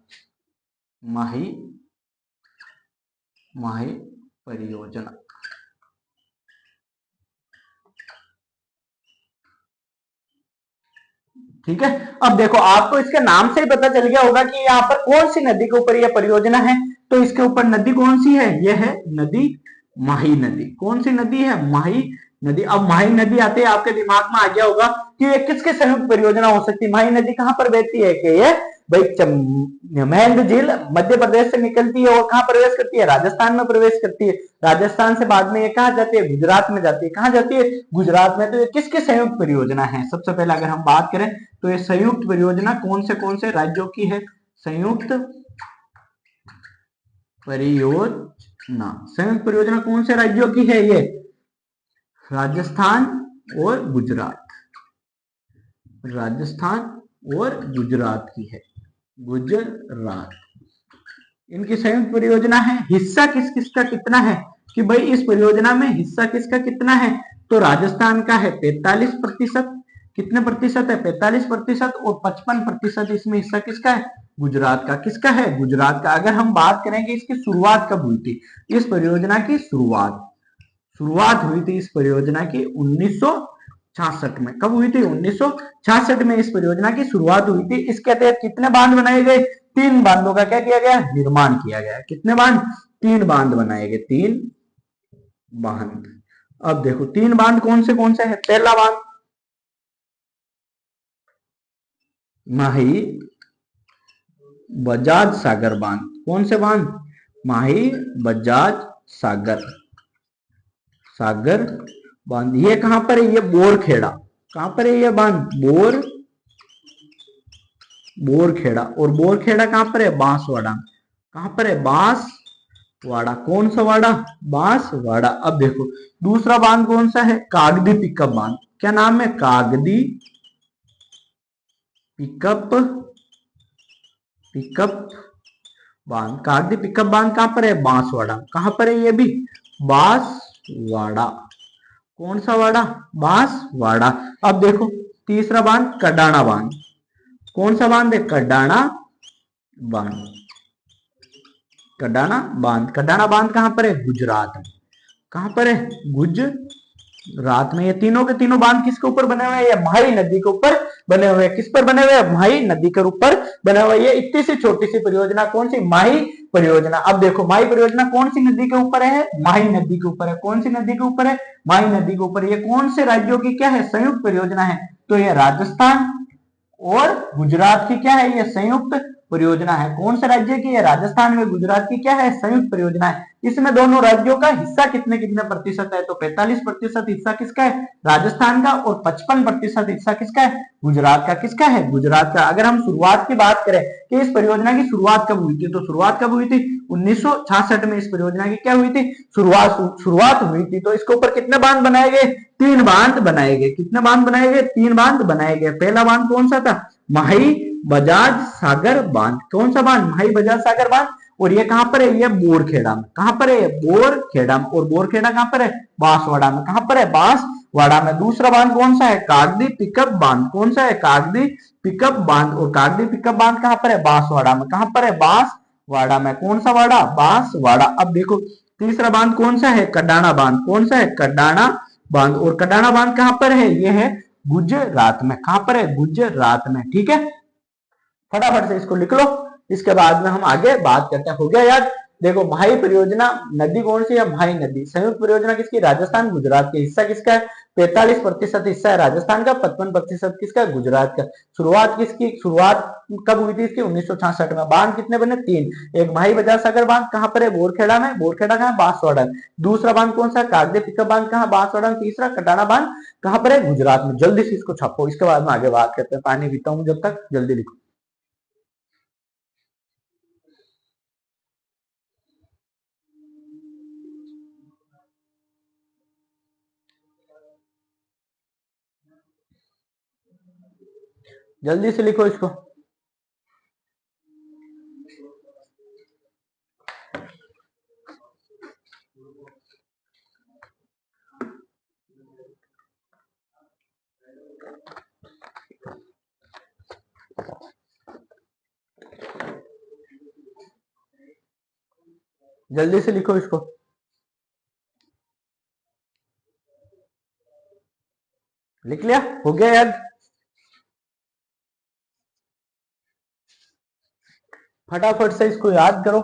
माही माही परियोजना। ठीक है। अब देखो आपको इसके नाम से ही पता चल गया होगा कि यहाँ पर कौन सी नदी के ऊपर यह परियोजना है। तो इसके ऊपर नदी कौन सी है? यह है नदी माही नदी। कौन सी नदी है? माही नदी। अब माही नदी आते ही आपके दिमाग में आ गया होगा कि ये किसके संयुक्त परियोजना हो सकती है? माही नदी कहां पर बहती है? कि ये भाई महेंद्र झील मध्य प्रदेश से निकलती है और कहां प्रवेश करती है? राजस्थान में प्रवेश करती है। राजस्थान से बाद में ये कहां जाती है? गुजरात में जाती है। कहां जाती है? गुजरात में। तो ये किसकी संयुक्त परियोजना है? सबसे पहले अगर हम बात करें तो ये संयुक्त परियोजना कौन से राज्यों की है? संयुक्त परियोजना, संयुक्त परियोजना कौन से राज्यों की है? ये राजस्थान और गुजरात, राजस्थान और गुजरात की है। गुजरात, इनकी संयुक्त परियोजना है। हिस्सा किस किसका कितना है? कि भाई इस परियोजना में हिस्सा किसका कितना है? तो राजस्थान का है 45%। कितने प्रतिशत है? 45%। और 55% इसमें हिस्सा किसका है? गुजरात का। किसका है? गुजरात का। अगर हम बात करें कि इसकी शुरुआत कब हुई थी? इस परियोजना की शुरुआत हुई थी इस परियोजना की 66 में। कब हुई थी? 1966 में इस परियोजना की शुरुआत हुई थी। इसके तहत कितने बांध बनाए गए? 3 बांधों का क्या किया गया? निर्माण किया गया। कितने बांध? 3 बांध बनाए गए, 3 बांध। अब देखो 3 बांध कौन से है? पहला बांध माही बजाज सागर बांध। कौन से बांध? माही बजाज सागर बांध। ये कहां पर है? ये बोरखेड़ा। कहां पर है ये बांध? बोरखेड़ा। और बोरखेड़ा कहां पर है? बांसवाड़ा। कहां पर है? बांसवाड़ा। कौन सा वाड़ा? बांसवाड़ा। अब देखो दूसरा बांध कौन सा है? कागदी पिकअप बांध। क्या नाम है? कागदी पिकअप बांध। कागदी पिकअप बांध कहां पर है? बांसवाड़ा। कहां पर है ये भी? बांसवाड़ा। कौन सा वाड़ा? बांसवाड़ा। अब देखो तीसरा बांध कडाना बांध। कौन सा बांध है? कडाना बांध। कडाना बांध कहां पर है? गुजरात में। कहां पर है? गुजरात में। ये तीनों के तीनों बांध किसके ऊपर बने हुए हैं? ये माही नदी के ऊपर बने हुए हैं। किस पर बने हुए हैं? माही नदी के ऊपर बना हुआ है। ये इतनी सी छोटी सी परियोजना कौन सी? माही परियोजना। अब देखो माही परियोजना कौन सी नदी के ऊपर है? माही नदी के ऊपर है। कौन सी नदी के ऊपर है? माही नदी के ऊपर। ये कौन से राज्यों की क्या है? संयुक्त परियोजना है। तो ये राजस्थान और गुजरात की क्या है? ये संयुक्त परियोजना है। कौन से राज्य की? है राजस्थान में गुजरात की क्या है? संयुक्त परियोजना है। इसमें दोनों राज्यों का हिस्सा कितने कितने प्रतिशत है? तो 45% हिस्सा किसका है? राजस्थान का। और 55% हिस्सा किसका है? गुजरात का। किसका है? गुजरात का। अगर हम शुरुआत की बात करें कि इस परियोजना की शुरुआत कब हुई थी, तो शुरुआत कब हुई थी? 1966 में इस परियोजना की क्या हुई थी? शुरुआत हुई थी। तो इसके ऊपर कितने बांध बनाए गए? 3 बांध बनाए गए। कितने बांध बनाए गए? 3 बांध बनाए गए। पहला बांध कौन सा था? माही बजाज सागर बांध। कौन सा बांध? माही बजाज सागर बांध। और ये कहां पर है? ये बोरखेड़ा में। कहां पर है? बोरखेड़ा में। और बोरखेड़ा कहां पर है? बांसवाड़ा में। कहां पर है? बांसवाड़ा में। दूसरा बांध कौन सा है? कागदी पिकअप बांध। कौन सा है? कागदी पिकअप बांध। और कागदी पिकअप बांध कहां पर है? बांसवाड़ा में। कहां पर है? बांसवाड़ा में। कौन सा वाड़ा? बांसवाड़ा। अब देखो तीसरा बांध कौन सा है? कडाना बांध। कौन सा है? कडाना बांध। और कडाना बांध कहां पर है? ये है गुजरात में। कहां पर है? गुजरात में। ठीक है, फटाफट से इसको लिख लो। इसके बाद में हम आगे बात करते हैं। हो गया याद? देखो माही परियोजना, नदी कौन सी है? माही नदी। संयुक्त परियोजना किसकी? राजस्थान गुजरात की। हिस्सा किसका है? 45% हिस्सा है राजस्थान का, 55% किसका? गुजरात का। शुरुआत किसकी? शुरुआत कब हुई थी इसकी? 1966 में। बांध कितने बने? 3। एक माही बजाज सागर बांध कहां पर है? बोरखेड़ा में। बोरखेड़ा कहां? बांसवाड़ा। दूसरा बांध कौन सा? कागदी पिकअप बांध कहां? बांसवाड़ा में। तीसरा कटाना बांध कहां पर है? गुजरात में। जल्दी से इसको छापो, इसके बाद में आगे बात करते हैं। पानी पीता हूं जब तक, जल्दी लिखो। जल्दी से लिखो इसको। जल्दी से लिखो इसको। लिख लिया? हो गया याद? फटाफट से इसको याद करो।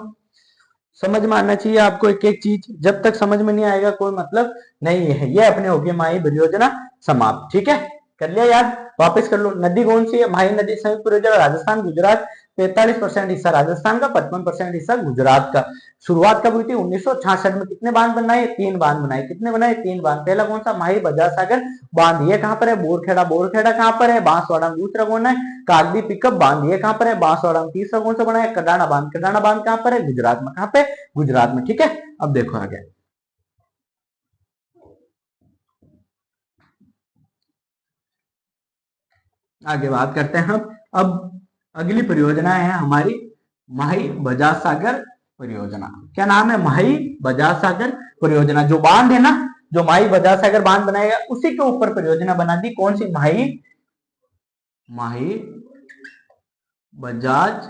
समझ में आना चाहिए आपको एक एक चीज। जब तक समझ में नहीं आएगा कोई मतलब नहीं है। ये अपने होगी माही परियोजना समाप्त। ठीक है, कर लिया याद? वापस कर लो। नदी कौन सी है? माही नदी। संयुक्त परियोजना राजस्थान गुजरात। 45% हिस्सा राजस्थान का, 55% हिस्सा गुजरात का। शुरुआत कब हुई थी? 1966 में। कितने बांध बनाए? 3 बांध बनाए। कितने बनाए? 3 बांध। पहला कौन सा? माही बजाज सागर बांध। ये कहां पर है? बोरखेड़ा। बोरखेड़ा कहां पर है? बांसवाड़ा। दूसरा कौन है? कागदी पिकअप बांध। ये कहां पर है? बांसवाड़ा। तीसरा कौन सा बना है? कडाना बांध। कडाना बांध कहां पर है? गुजरात में। कहां पे? गुजरात में। ठीक है, अब देखो आगे। आगे बात करते हैं हम। अब अगली परियोजना है हमारी माही बजाज सागर परियोजना। क्या नाम है? माही बजाज सागर परियोजना। जो बांध है ना, जो माही बजाज सागर बांध बनाएगा उसी के ऊपर परियोजना बना दी। कौन सी? माही बजाज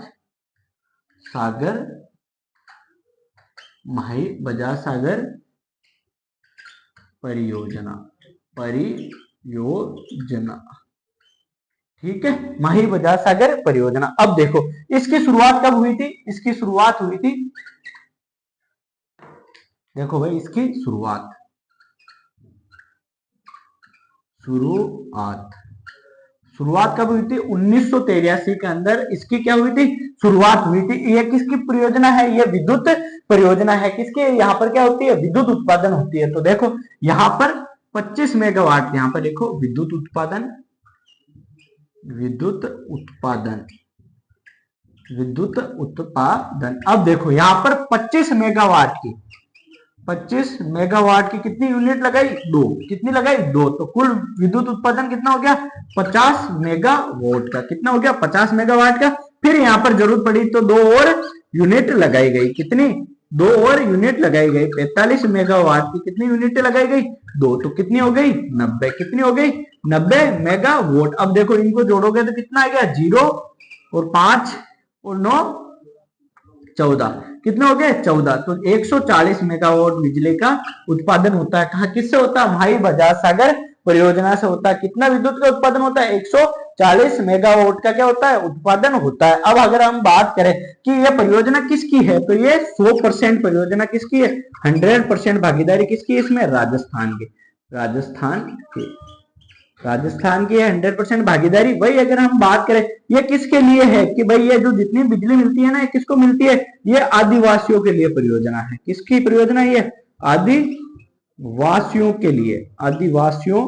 सागर। माही बजाज सागर परियोजना। योजना, ठीक है, माही बजाज सागर परियोजना। अब देखो इसकी शुरुआत कब हुई थी, इसकी शुरुआत हुई थी, देखो भाई इसकी शुरुआत शुरुआत कब हुई थी, 1983 के अंदर इसकी क्या हुई थी, शुरुआत हुई थी। ये किसकी परियोजना है, ये विद्युत परियोजना है। किसके, यहाँ पर क्या होती है, विद्युत उत्पादन होती है। तो देखो यहाँ पर 25 मेगावाट, यहाँ पर देखो विद्युत उत्पादन, विद्युत उत्पादन, विद्युत उत्पादन। अब देखो यहाँ पर 25 मेगावाट की, 25 मेगावाट की कितनी यूनिट लगाई, दो, कितनी लगाई, दो। तो कुल विद्युत उत्पादन कितना हो गया, 50 मेगावाट का। कितना हो गया, 50 मेगावाट का। फिर यहाँ पर जरूरत पड़ी तो दो और यूनिट लगाई गई, कितनी, दो और यूनिट लगाई गई। 45 मेगावाट की कितनी यूनिट लगाई गई, दो। तो कितनी हो गई, 90। कितनी हो गई, 90 मेगावाट। अब देखो इनको जोड़ोगे तो कितना आ गया, 0 और 5 और 9 14, कितने हो गए, 14। तो 140 मेगावाट बिजली का उत्पादन होता है। कहा, किससे होता है, माही बजाज सागर परियोजना से होता है। कितना विद्युत का उत्पादन होता है, 140 मेगावाट का क्या होता है, उत्पादन होता है। अब अगर हम बात करें कि यह परियोजना किसकी है, तो ये 100% परियोजना किसकी है, 100% भागीदारी किसकी है इसमें, राजस्थान की, राजस्थान की है 100% भागीदारी। वही अगर हम बात करें ये किसके लिए है, कि भाई ये जो जितनी बिजली मिलती है ना, ये किसको मिलती है, ये आदिवासियों के लिए परियोजना है। किसकी परियोजना है ये, आदिवासियों के लिए, आदिवासियों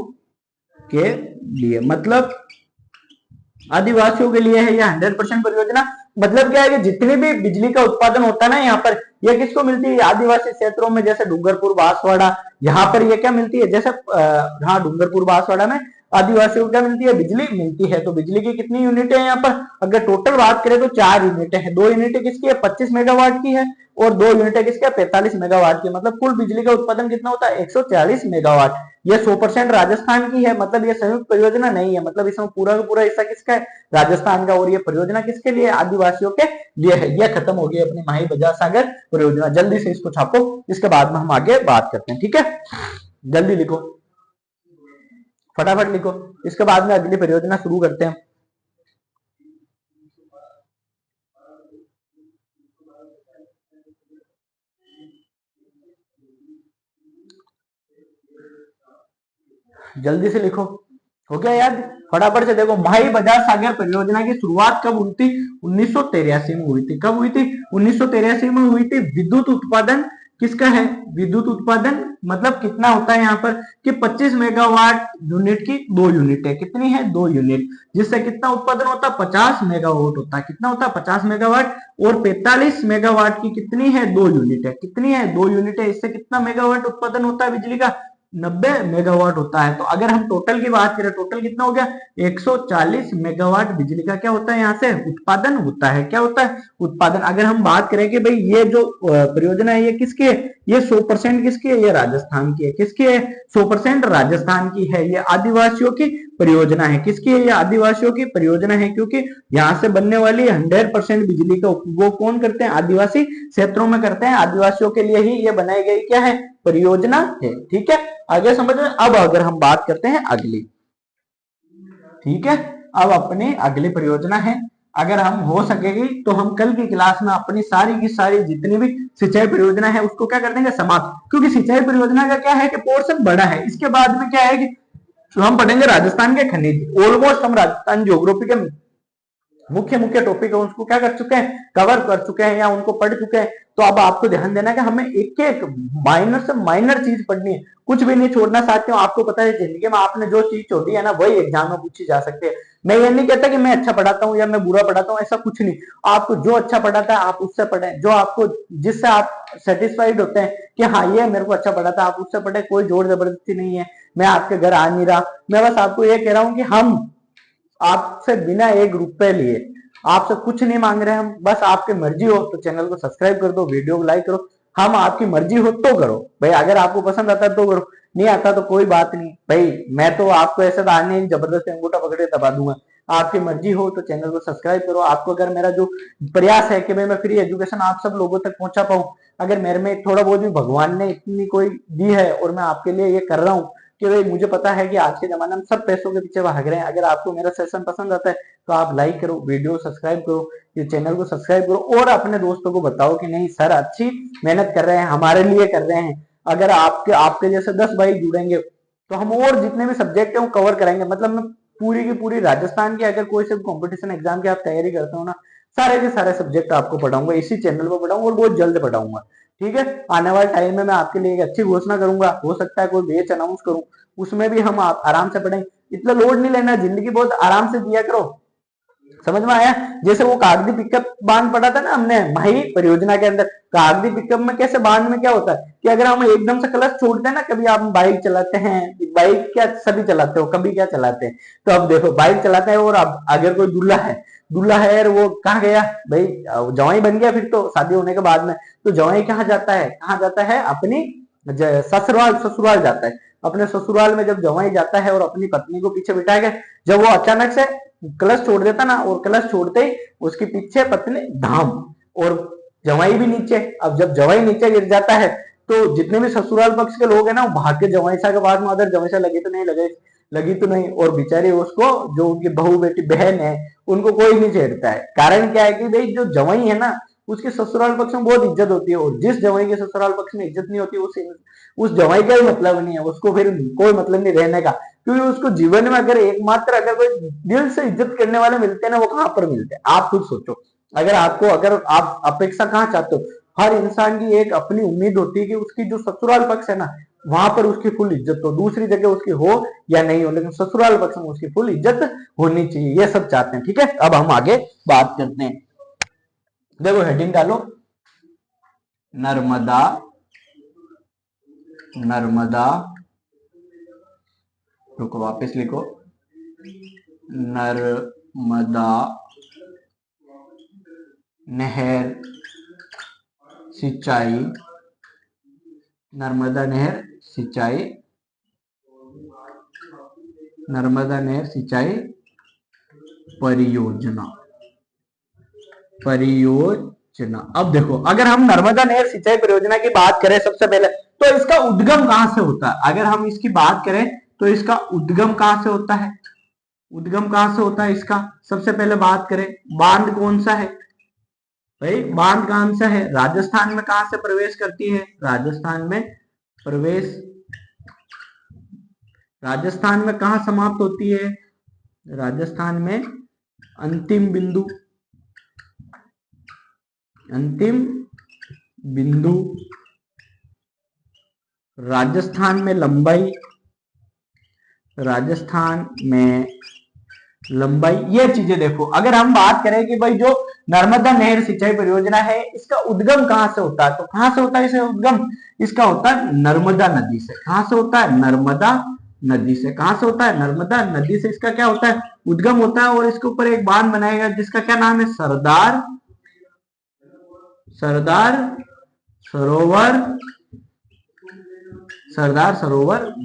के लिए, मतलब आदिवासियों के लिए है यह 100% परियोजना। मतलब क्या है कि जितनी भी बिजली का उत्पादन होता है ना यहाँ पर, यह किसको मिलती है, आदिवासी क्षेत्रों में, जैसे डूंगरपुर बांसवाड़ा, यहाँ पर ये क्या मिलती है, जैसे हाँ डूंगरपुर बांसवाड़ा में आदिवासियों को क्या मिलती है, बिजली मिलती है। तो बिजली की कितनी यूनिट है यहाँ पर, अगर टोटल बात करें तो 4 यूनिट है। 2 यूनिट किसकी है, 25 मेगावाट की है, और 2 यूनिट किसकी है, 45 मेगावाट की। मतलब कुल बिजली का उत्पादन कितना होता है, 140 मेगावाट। ये 100% राजस्थान की है, मतलब ये संयुक्त परियोजना नहीं है, मतलब इसमें पूरा का पूरा हिस्सा किसका है, राजस्थान का। और ये परियोजना किसके लिए, आदिवासियों के लिए है। यह खत्म हो गई अपनी माही बजाज सागर परियोजना। जल्दी से इसको छापो, इसके बाद में हम आगे बात करते हैं, ठीक है। जल्दी लिखो, फटाफट लिखो, इसके बाद में अगली परियोजना शुरू करते हैं। जल्दी से लिखो, हो गया याद, फटाफट से देखो। माही बजाज सागर परियोजना की शुरुआत कब हुई थी, 1983 में हुई थी। कब हुई थी, 1983 में हुई थी। विद्युत उत्पादन किसका है, विद्युत उत्पादन मतलब कितना होता है यहाँ पर, कि 25 मेगावाट यूनिट की 2 यूनिट है। कितनी है, 2 यूनिट, जिससे कितना उत्पादन होता है, 50 मेगावाट होता है। कितना होता है, 50 मेगावाट। और 45 मेगावाट की कितनी है, 2 यूनिट है। कितनी है, 2 यूनिट है। इससे कितना मेगावाट उत्पादन होता है बिजली का, 90 मेगावाट होता है। तो अगर हम टोटल की बात करें, टोटल कितना हो गया, 140 मेगावाट बिजली का क्या होता है, यहाँ से उत्पादन होता है। क्या होता है, उत्पादन। अगर हम बात करें कि भाई ये जो परियोजना है ये किसकी है, ये 100% किसकी है, ये राजस्थान की है। किसकी है, 100% राजस्थान की है। ये आदिवासियों की परियोजना है। किसकी है, ये आदिवासियों की परियोजना है, क्योंकि यहाँ से बनने वाली 100% बिजली का उपभोग कौन करते हैं, आदिवासी क्षेत्रों में करते हैं। आदिवासियों के लिए ही ये बनाई गई क्या है, परियोजना है, ठीक है। आगे समझ में। अब अगर हम बात करते हैं अगली, ठीक है, अब अपनी अगली परियोजना है, अगर हम हो सकेगी तो हम कल की क्लास में अपनी सारी की सारी जितनी भी सिंचाई परियोजना है उसको क्या कर देंगे, समाप्त। क्योंकि सिंचाई परियोजना का क्या है कि पोर्शन बड़ा है। इसके बाद में क्या है कि हम पढ़ेंगे राजस्थान के खनिज। ऑलमोस्ट हम राजस्थान ज्योग्राफी के मुख्य मुख्य टॉपिक है उसको क्या कर चुके हैं, कवर कर चुके हैं या उनको पढ़ चुके हैं। तो अब आपको ध्यान देना है कि हमें एक एक माइनर से माइनर चीज पढ़नी है, कुछ भी नहीं छोड़ना। साथियों आपको पता है जिंदगी में आपने जो चीज छोड़ी है ना, वही एग्जाम में पूछी जा सकती है। मैं ये नहीं कहता कि मैं अच्छा पढ़ाता हूँ या मैं बुरा पढ़ाता हूँ, ऐसा कुछ नहीं। आपको जो अच्छा पढ़ाता है आप उससे पढ़ें, जो आपको जिससे आप सेटिस्फाइड होते हैं कि हाँ ये मेरे को अच्छा पढ़ाता है, आप उससे पढ़े। कोई जोर जबरदस्ती नहीं है, मैं आपके घर आ नहीं रहा। मैं बस आपको ये कह रहा हूँ कि हम आपसे बिना 1 रुपए लिए आपसे कुछ नहीं मांग रहे। हम बस आपकी मर्जी हो तो चैनल को सब्सक्राइब कर दो, वीडियो को लाइक करो। हम आपकी मर्जी हो तो करो भाई, अगर आपको पसंद आता है तो करो, नहीं आता तो कोई बात नहीं भाई। मैं तो आपको ऐसे तो आने जबरदस्ती अंगूठा पकड़े दबा दूंगा। आपकी मर्जी हो तो चैनल को सब्सक्राइब करो। आपको अगर मेरा जो प्रयास है कि भाई मैं फ्री एजुकेशन आप सब लोगों तक पहुंचा पाऊं, अगर मेरे में थोड़ा बहुत भी भगवान ने इतनी कोई दी है और मैं आपके लिए ये कर रहा हूँ, कि भाई मुझे पता है कि आज के जमाने में सब पैसों के पीछे भाग रहे हैं। अगर आपको मेरा सेशन पसंद आता है तो आप लाइक करो, वीडियो सब्सक्राइब करो, ये चैनल को सब्सक्राइब करो और अपने दोस्तों को बताओ कि नहीं सर अच्छी मेहनत कर रहे हैं, हमारे लिए कर रहे हैं। अगर आपके आपके जैसे 10 भाई जुड़ेंगे तो हम और जितने भी सब्जेक्ट है वो कवर कराएंगे। मतलब मैं पूरी की पूरी राजस्थान की अगर कोई से कंपटीशन एग्जाम की आप तैयारी करते हो ना, सारे के सारे सब्जेक्ट आपको पढ़ाऊंगा, इसी चैनल पर पढ़ाऊंगा और बहुत जल्द पढ़ाऊंगा। ठीक है, आने वाले टाइम में मैं आपके लिए एक अच्छी घोषणा करूंगा, हो सकता है कोई बैच अनाउंस करूं, उसमें भी हम आराम से पढ़ेंगे। इतना लोड नहीं लेना, जिंदगी बहुत आराम से जिया करो। समझ में आया? जैसे वो कागजी पिकअप बांध पढ़ा था ना हमने माही परियोजना के अंदर, कागजी पिकअप में कैसे बांध में क्या होता है कि अगर हम एकदम से क्लच छोड़ते हैं ना, कभी आप बाइक चलाते हैं, बाइक क्या सभी चलाते हो, कभी क्या चलाते हैं, तो अब देखो बाइक चलाते हैं और अब अगर कोई दूल्हा है और वो कहाँ गया भाई, जवाई बन गया फिर तो शादी होने के बाद में, तो जवाई कहाँ जाता है अपनी ससुराल जाता है। अपने ससुराल में जब जवाई जाता है और अपनी पत्नी को पीछे बिठा के जब वो अचानक से क्लच छोड़ देता ना, और क्लच छोड़ते ही उसके पीछे पत्नी धाम और जवाई भी नीचे। अब जब जवाई नीचे गिर जाता है तो जितने भी ससुराल पक्ष के लोग हैं ना, वो भाग के जवाईसा के पास में, अदर जवाईसा लगी तो नहीं, और बेचारी उसको जो उनकी बहू बेटी बहन है उनको कोई नहीं छेड़ता है। कारण क्या है कि भाई जो जवाई है ना उसके ससुराल पक्ष में बहुत इज्जत होती है, और जिस जवाई के ससुराल पक्ष में इज्जत नहीं होती उस जवाई का ही मतलब नहीं है, उसको फिर कोई मतलब नहीं रहने का। क्योंकि उसको जीवन में अगर एकमात्र अगर कोई दिल से इज्जत करने वाले मिलते हैं ना, वो कहां पर मिलते हैं आप खुद सोचो। अगर आप अपेक्षा कहां चाहते हो, हर इंसान की एक अपनी उम्मीद होती है कि उसकी जो ससुराल पक्ष है ना वहां पर उसकी फुल इज्जत हो, दूसरी जगह उसकी हो या नहीं हो, लेकिन ससुराल पक्ष में उसकी फुल इज्जत होनी चाहिए, ये सब चाहते हैं। ठीक है, अब हम आगे बात करते हैं। देखो हेडिंग डालो, नर्मदा रुको वापस लिखो, नर्मदा नहर सिंचाई, नर्मदा नहर सिंचाई परियोजना। अब देखो अगर हम नर्मदा नहर सिंचाई परियोजना की बात करें सबसे पहले तो इसका उद्गम कहां से होता है। अगर हम इसकी बात करें तो इसका उद्गम कहां से होता है, इसका सबसे पहले बात करें बांध कौन सा है भाई, बांध कौन सा है, राजस्थान में कहां से प्रवेश करती है, राजस्थान में कहां समाप्त होती है, राजस्थान में अंतिम बिंदु, राजस्थान में लंबाई, ये चीजें देखो। अगर हम बात करें कि भाई जो नर्मदा नहर सिंचाई परियोजना है इसका उद्गम कहां से होता है, तो कहां से होता है इसे उद्गम, इसका होता है नर्मदा नदी से। कहां से होता है, नर्मदा नदी से। कहां से होता है, नर्मदा नदी से इसका क्या होता है, उद्गम होता है। और इसके ऊपर एक बांध बनाएगा जिसका क्या नाम है, सरदार सरोवर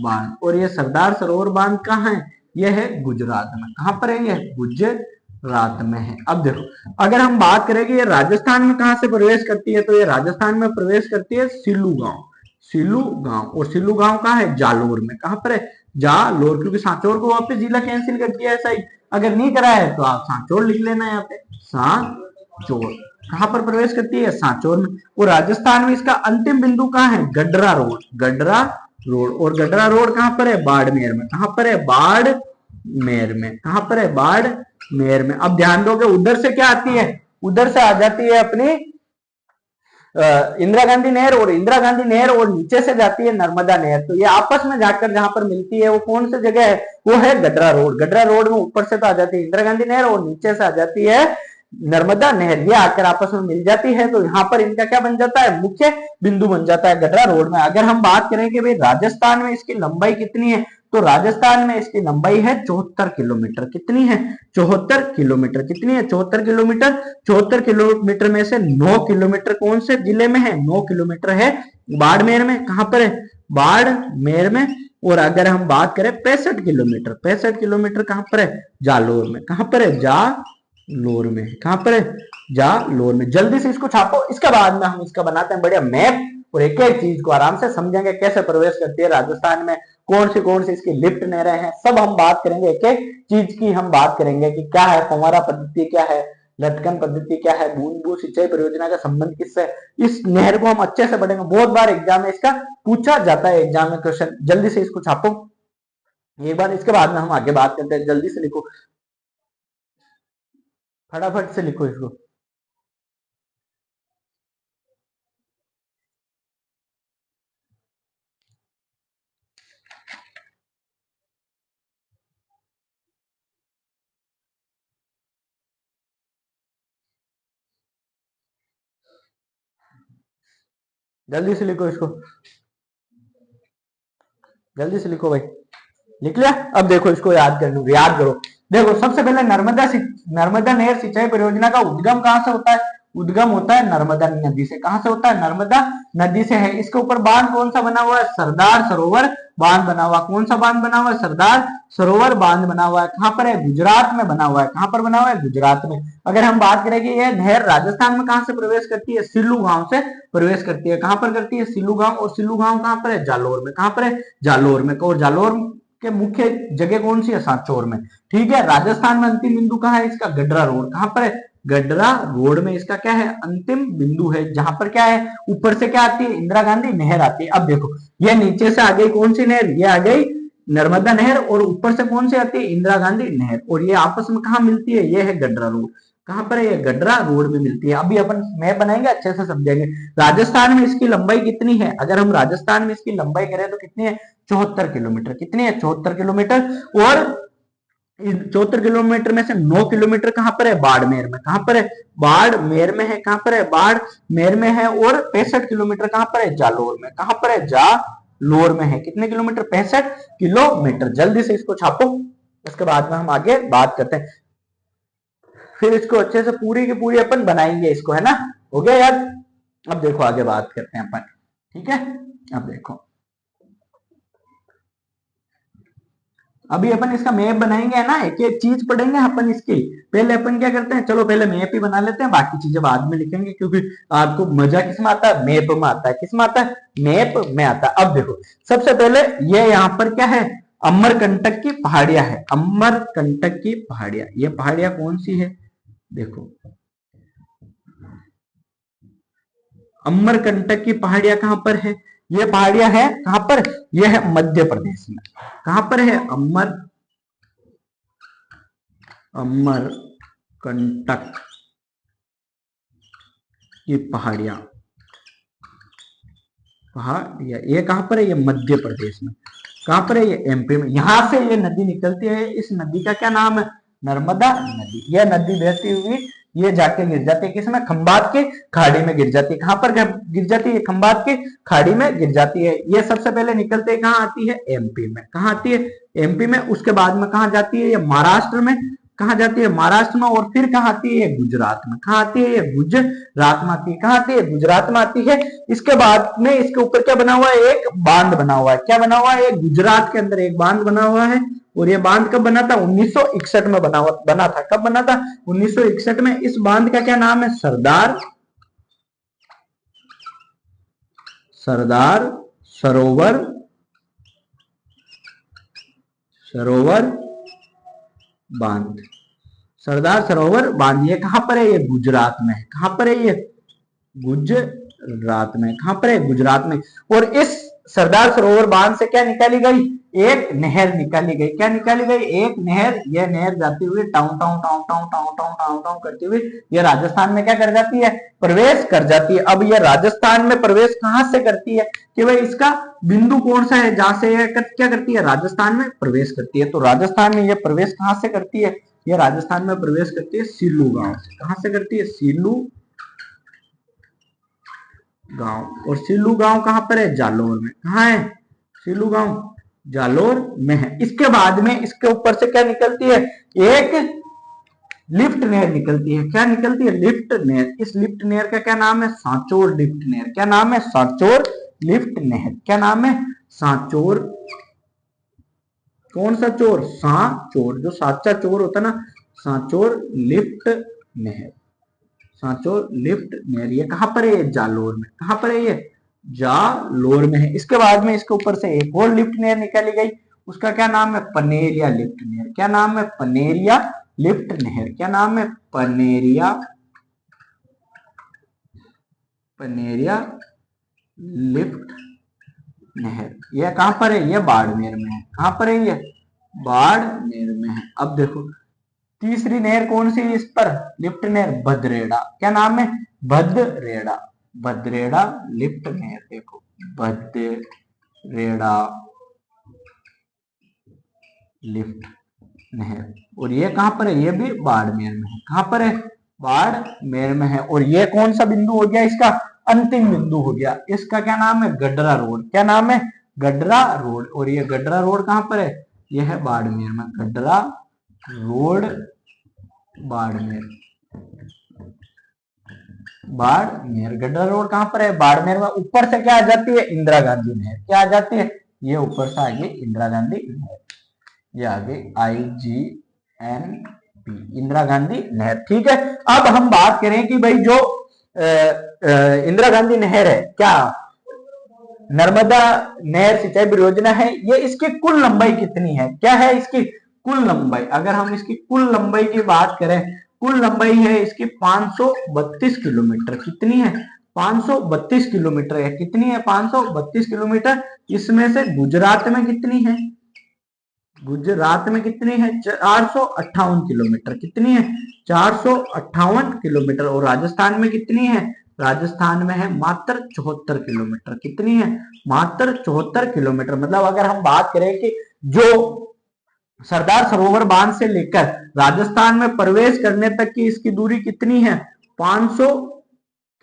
बांध। और ये सरदार सरोवर बांध कहाँ है, यह है गुजरात में। कहां पर है, यह गुजरात में है। अब देखो अगर हम बात करें कि ये राजस्थान में कहां से प्रवेश करती है, तो ये राजस्थान में प्रवेश करती है सिल्लू गांव। और सिल्लू गांव कहाँ है, जालोर में। कहां पर है, जालोर, क्योंकि सांचौर को वापस जिला कैंसिल कर दिया है। सही, अगर नहीं करा है तो आप सांचौर लिख लेना यहाँ पे, सांचौर कहां पर प्रवेश करती है, सांचौर में। और राजस्थान में इसका अंतिम बिंदु कहां है, गडरा रोड। और गडरा रोड कहां पर है, बाड़मेर में। कहां पर है, बाड़मेर में। कहां पर है, बाड़मेर में। अब ध्यान दो कि उधर से क्या आती है, उधर से आ जाती है अपनी इंदिरा गांधी नहर, और नीचे से जाती है नर्मदा नहर। तो ये आपस में जाकर जहां पर मिलती है वो कौन सी जगह है, वो है गडरा रोड में ऊपर से तो आ जाती है इंदिरा गांधी नहर और नीचे से आ जाती है नर्मदा नहर। ये आकर आपस में मिल जाती है, तो यहाँ पर इनका क्या बन जाता है, मुख्य बिंदु बन जाता है गडरा रोड में। अगर हम बात करें कि भाई राजस्थान में इसकी लंबाई कितनी है, तो राजस्थान में इसकी लंबाई है 74 किलोमीटर। कितनी है, 74 किलोमीटर। कितनी है, 74 किलोमीटर। 74 किलोमीटर में से 9 किलोमीटर कौन से जिले में है, 9 किलोमीटर है बाड़मेर में। कहां पर है, बाड़मेर में। और अगर हम बात करें 65 किलोमीटर कहां पर है, जालोर में। कहां पर है, जालोर में। कहां पर है, जालोर में। जल्दी से इसको छापो, इसके बाद में हम इसका बनाते हैं बढ़िया मैप और एक एक चीज को आराम से समझेंगे कैसे प्रवेश करती है राजस्थान में कौन सी इसकी लिफ्ट नहरें हैं, सब हम बात करेंगे। एक एक चीज की हम बात करेंगे कि क्या है फव्वारा पद्धति, क्या है लटकन पद्धति, क्या है बूंद बूंद सिंचाई परियोजना का संबंध किससे है। इस नहर को हम अच्छे से पढ़ेंगे, बहुत बार एग्जाम में इसका पूछा जाता है, एग्जाम में क्वेश्चन। जल्दी से इसको छापो एक बार, इसके बाद में हम आगे बात करते हैं। जल्दी से लिखो, फटाफट से लिखो इसको। जल्दी से लिखो इसको, जल्दी से लिखो भाई। लिख लिया? अब देखो इसको याद कर लो, याद करो। देखो सबसे पहले नर्मदा नहर सिंचाई परियोजना का उद्गम कहां से होता है? उद्गम होता है नर्मदा नदी से। कहां से होता है? नर्मदा नदी से है। इसके ऊपर बांध कौन सा बना हुआ है? सरदार सरोवर बांध बना हुआ। कौन सा बांध बना हुआ है? सरदार सरोवर बांध बना हुआ है। कहां पर है? गुजरात में बना हुआ है। कहां पर बना हुआ है? गुजरात में। अगर हम बात करें कि यह नहर राजस्थान में कहां से प्रवेश करती है? सिल्लू गांव से प्रवेश करती है। कहां पर करती है? सिल्लू गांव। और सिल्लू गांव कहां पर है? जालोर में। कहां पर है? जालोर में। और जालोर के मुख्य जगह कौन सी है? सांचौर में। ठीक है। राजस्थान में अंतिम बिंदु कहां है इसका? गडरा रोड। कहां पर है? गडरा रोड में इसका क्या है? अंतिम बिंदु है, जहां पर क्या है? ऊपर से क्या आती है? इंदिरा गांधी नहर आती है। अब देखो ये नीचे से आ गई कौन सी नहर? ये आ गई नर्मदा नहर, और ऊपर से कौन सी आती है? इंदिरा गांधी नहर। और ये आपस में कहा मिलती है? ये है गडरा रोड। कहां पर है? ये गडरा रोड में मिलती है। अभी अपन मैप बनाएंगे, अच्छे से समझेंगे। राजस्थान में इसकी लंबाई कितनी है? अगर हम राजस्थान में इसकी लंबाई करें तो कितनी है? 74 किलोमीटर। कितनी है? 74 किलोमीटर। और 74 किलोमीटर में से 9 किलोमीटर कहां पर है? बाड़मेर में। कहां पर है? बाड़मेर में है। कहां पर है? बाड़मेर में है। और 65 किलोमीटर कहां पर है? जालोर में। कहां पर है? जालोर में है। कितने किलोमीटर? 65 किलोमीटर। जल्दी से इसको छापो, उसके बाद में हम आगे बात करते हैं। फिर इसको अच्छे से पूरी की पूरी अपन बनाएंगे इसको, है ना? हो गया याद? अब देखो आगे बात करते हैं अपन। ठीक है। अब देखो, अभी अपन इसका मैप बनाएंगे, है ना? एक एक चीज पढ़ेंगे अपन इसकी। पहले अपन क्या करते हैं, चलो पहले मैप ही बना लेते हैं, बाकी चीजें बाद में लिखेंगे, क्योंकि आपको मजा किसमें आता है? मैप में आता है। किसमें आता है? मैप में आता है। अब देखो सबसे पहले ये यहाँ पर क्या है? अमरकंटक की पहाड़ियां है। अमरकंटक की पहाड़ियां, ये पहाड़ियां कौन सी है? देखो अमरकंटक की पहाड़ियां कहां पर है? ये पहाड़ियां है कहां पर? यह है मध्य प्रदेश में। कहां पर है? अमरकंटक की पहाड़ियां ये कहां पर है? ये मध्य प्रदेश में। कहां पर है? ये एमपी में। यहां से ये नदी निकलती है। इस नदी का क्या नाम है? नर्मदा नदी। यह नदी बहती हुई ये जाके गिर जाती है किसमें? खंबात के खाड़ी में गिर जाती है। कहां पर गिर जाती है? खंबात के खाड़ी में गिर जाती है। ये सबसे पहले निकलते कहां आती है? एमपी में। कहां आती है? एमपी में। उसके बाद में कहां जाती है? ये महाराष्ट्र में। कहां जाती है? महाराष्ट्र में। और फिर कहां आती है? गुजरात में। कहां आती है? ये गुजरात में आती है। कहां आती है? गुजरात में आती है। इसके बाद में इसके ऊपर क्या बना हुआ है? एक बांध बना हुआ है। क्या बना हुआ है? गुजरात के अंदर एक बांध बना हुआ है। और ये बांध कब बना था? 1961 में बना था। कब बना था? 1961 में। इस बांध का क्या नाम है? सरदार सरोवर बांध। सरदार सरोवर बांध ये कहां पर है? ये गुजरात में है। कहां पर है? ये गुजरात में। कहां पर है? गुजरात में। और इस सरदार सरोवर बांध से क्या निकाली गई? एक नहर निकाली गई। क्या निकाली गई? एक नहर। यह नहर जाती हुई town town town town town town town town करती हुई यह राजस्थान में क्या कर जाती है? प्रवेश कर जाती है। अब यह राजस्थान में प्रवेश कहां से करती है? कि भाई इसका बिंदु कौन सा है जहां से यह क्या करती है? राजस्थान में प्रवेश करती है। तो राजस्थान में यह प्रवेश कहां से करती है? यह राजस्थान में प्रवेश करती है सिल्लू गांव से। कहां से करती है? सिल्लू गांव। और सिल्लू गांव कहां पर है? जालोर में। कहां है? सिल्लू गांव जालोर में है। इसके बाद में इसके ऊपर से क्या निकलती है? एक लिफ्ट नहर निकलती है। क्या निकलती है? लिफ्ट नहर। इस लिफ्ट नहर का क्या नाम है? सांचोर लिफ्ट नहर। क्या नाम है? सांचोर लिफ्ट नहर। क्या नाम है? सांचोर। कौन सा चोर? सांचोर। जो साचा चोर होता है ना, सांचोर लिफ्ट नहर। सांचोर लिफ्ट नहर ये कहां पर है? जालोर में। कहां पर है? ये जालोर में है। इसके बाद में इसके ऊपर से एक और लिफ्ट नहर निकाली गई, उसका क्या नाम है? पनेरिया लिफ्ट नहर। क्या नाम है? पनेरिया लिफ्ट नहर। क्या नाम है? पनेरिया लिफ्ट नहर। यह कहां पर है? यह बाड़मेर में है। कहां पर है? यह बाड़मेर में है। अब देखो तीसरी नहर कौन सी इस पर लिफ्ट नहर? भद्रेड़ा। क्या नाम है? भद्रेड़ा। भद्रेड़ा लिफ्ट नहर। देखो भद्रेड़ा लिफ्ट नहर। और ये कहां पर है? ये भी बाड़मेर में है। कहां पर है? बाड़मेर में है। और ये कौन सा बिंदु हो गया? इसका अंतिम बिंदु हो गया। इसका क्या नाम है? गडरा रोड। क्या नाम है? गडरा रोड। और ये गडरा रोड कहां पर है? यह है बाड़मेर में। गडरा रोड बाड़मेर। बाड़मेर गडरा रोड कहां पर है? बाड़मेर में। ऊपर से क्या आ जाती है? इंदिरा गांधी नहर। क्या आ जाती है? ये ऊपर से आगे इंदिरा गांधी नहर। ये आगे IGNP इंदिरा गांधी नहर। ठीक है। अब हम बात करें कि भाई जो इंदिरा गांधी नहर है, क्या नर्मदा नहर सिंचाई परियोजना है, ये इसकी कुल लंबाई कितनी है? क्या है इसकी कुल लंबाई? अगर हम इसकी कुल लंबाई की बात करें, कुल लंबाई है इसकी 532 किलोमीटर। कितनी है? 532 किलोमीटर है। कितनी है? 532 किलोमीटर। इसमें से गुजरात में कितनी है? गुजरात में कितनी है? 458 किलोमीटर। कितनी है? 458 किलोमीटर। और राजस्थान में कितनी है? राजस्थान में है मात्र 74 किलोमीटर। कितनी है? मात्र 74 किलोमीटर। मतलब अगर हम बात करें कि जो सरदार सरोवर बांध से लेकर राजस्थान में प्रवेश करने तक की इसकी दूरी कितनी है? 500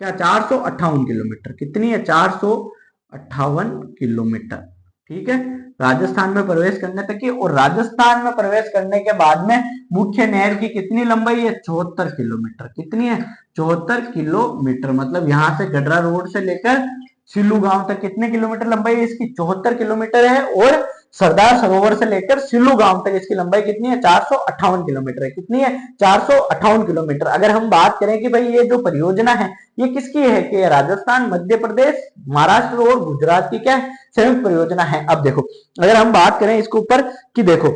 क्या 458 किलोमीटर। कितनी है? 458 किलोमीटर। ठीक है। राजस्थान में प्रवेश करने तक की। और राजस्थान में प्रवेश करने के बाद में मुख्य नहर की कितनी लंबाई है? 74 किलोमीटर। कितनी है? 74 किलोमीटर। मतलब यहां से गडरा रोड से लेकर सिल्लू गांव तक कितने किलोमीटर लंबाई है इसकी? 74 किलोमीटर है। और सरदार सरोवर से लेकर सिल्लू गांव तक इसकी लंबाई कितनी है? 458 किलोमीटर है। कितनी है? 458 किलोमीटर। अगर हम बात करें कि भाई ये जो परियोजना है ये किसकी है? कि राजस्थान, मध्य प्रदेश, महाराष्ट्र और गुजरात की क्या संयुक्त परियोजना है। अब देखो अगर हम बात करें इसके ऊपर कि देखो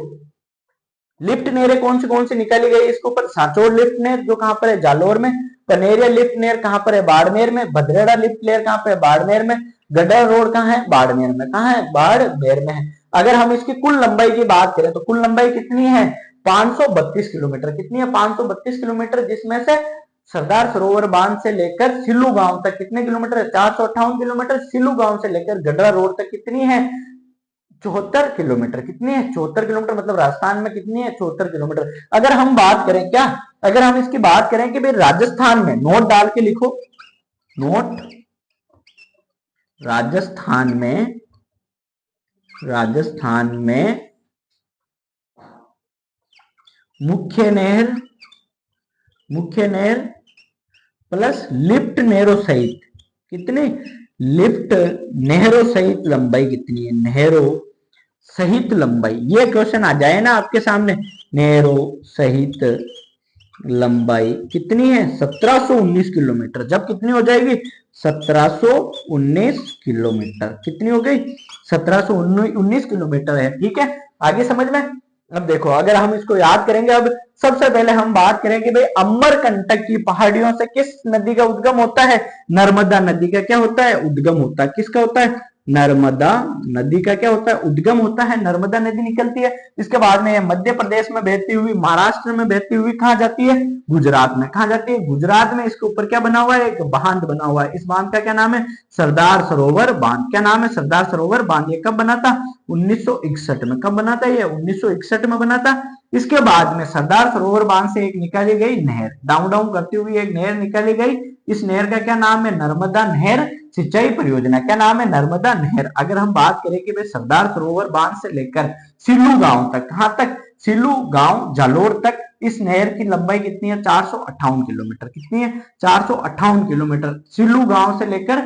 लिफ्ट नहरें कौन सी निकाली गई इसके ऊपर? सांचौर लिफ्ट नहर जो कहां पर है? जालोर में। पनेरिया लिफ्ट नहर कहां पर है? बाड़मेर में। भद्रेड़ा लिफ्ट नहर कहां पर है? बाड़मेर में। गडर रोड कहां है? बाड़मेर में। कहां है? बाड़मेर में है। अगर हम इसकी कुल लंबाई की बात करें तो कुल लंबाई कितनी है? 532 किलोमीटर। कितनी है? 532 किलोमीटर। जिसमें से सरदार सरोवर बांध से लेकर सिल्लू गांव तक कितने किलोमीटर है? 458 किलोमीटर। सिल्लू गांव से लेकर गडरा रोड तक कितनी है? 74 किलोमीटर। कितनी है? 74 किलोमीटर। मतलब राजस्थान में कितनी है? 74 किलोमीटर। अगर हम बात करें क्या, अगर हम इसकी बात करें कि भाई राजस्थान में, नोट डाल के लिखो, नोट राजस्थान में मुख्य नहर प्लस लिफ्ट नहरों सहित कितनी? लिफ्ट नहरों सहित लंबाई कितनी है? नहरों सहित लंबाई। ये क्वेश्चन आ जाए ना आपके सामने, नहरों सहित लंबाई कितनी है? 1719 किलोमीटर। जब कितनी हो जाएगी? 1719 किलोमीटर। कितनी हो गई? 1719 किलोमीटर है। ठीक है। आगे समझ में। अब देखो अगर हम इसको याद करेंगे, अब सबसे पहले हम बात करें कि भाई अमरकंटक की पहाड़ियों से किस नदी का उद्गम होता है? नर्मदा नदी का क्या होता है? उद्गम होता है। किसका होता है? नर्मदा नदी का क्या होता है? उद्गम होता है। नर्मदा नदी निकलती है। इसके बाद में मध्य प्रदेश में बहती हुई, महाराष्ट्र में बहती हुई कहां जाती है? गुजरात में। कहां जाती है? गुजरात में। इसके ऊपर क्या बना हुआ है? एक बांध बना हुआ है। इस बांध का क्या नाम है? सरदार सरोवर बांध। क्या नाम है? सरदार सरोवर बांध। ये कब बना था? 1961 में। कब बना था? ये 1961 में बना था। इसके बाद में सरदार सरोवर बांध से एक निकाली गई नहर, डाउन डाउन करती हुई एक नहर निकाली गई। इस नहर का क्या नाम है? नर्मदा नहर सिंचाई परियोजना। क्या नाम है? नर्मदा नहर। अगर हम बात करें कि भाई सरदार सरोवर बांध से लेकर सिल्लू गांव तक, कहां तक? सिल्लू गांव जालोर तक इस नहर की लंबाई कितनी है? 458 किलोमीटर। कितनी है? 458 किलोमीटर। सिल्लू गांव से लेकर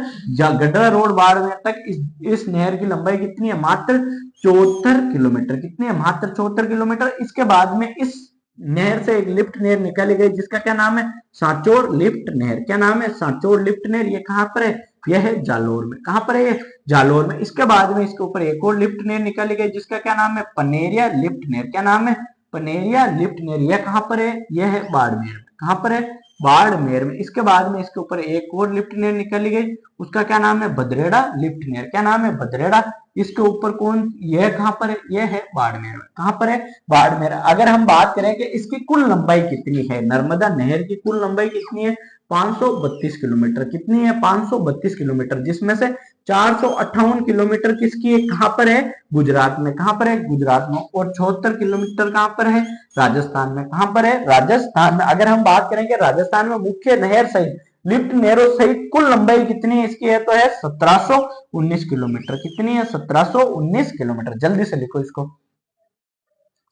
गडरा रोड बाड़मेर तक इस नहर की लंबाई कितनी है? मात्र 74 किलोमीटर। कितनी है? मात्र 74 किलोमीटर। इसके बाद में इस नहर से एक लिफ्ट नहर निकाली गई जिसका क्या नाम है? सांचौर लिफ्ट नहर। क्या नाम है? सांचौर लिफ्ट नहर। ये कहां पर है? यह है जालोर में। कहां पर है ये? जालोर में। इसके बाद में इसके ऊपर एक और लिफ्ट नहर निकाली गई जिसका क्या नाम है? पनेरिया लिफ्ट नहर। क्या नाम है? पनेरिया लिफ्ट नहर। यह कहां पर है? यह है बाड़मेर में। कहां पर है? बाड़मेर में। इसके बाद में इसके ऊपर एक और लिफ्ट नहर निकाली गई, उसका क्या नाम है? भद्रेड़ा लिफ्ट नहर। क्या नाम है? भद्रेड़ा। इसके ऊपर कौन, यह कहां पर है? यह है बाड़मेर में। कहां पर है? बाड़मेर। अगर हम बात करें कि इसकी कुल लंबाई कितनी है, नर्मदा नहर की कुल लंबाई कितनी है? 532 किलोमीटर। कितनी है? 532 किलोमीटर, जिसमें से 458 किलोमीटर किसकी है? कहां पर है? गुजरात में। कहां पर है? गुजरात में। और 74 किलोमीटर कहां पर है? राजस्थान में। कहां पर है? राजस्थान में। अगर हम बात करें कि राजस्थान में मुख्य नहर सहित लिफ्ट नहरों सहित कुल लंबाई कितनी है इसकी है, तो है 1719 किलोमीटर। कितनी है? 1719 किलोमीटर। जल्दी से लिखो इसको,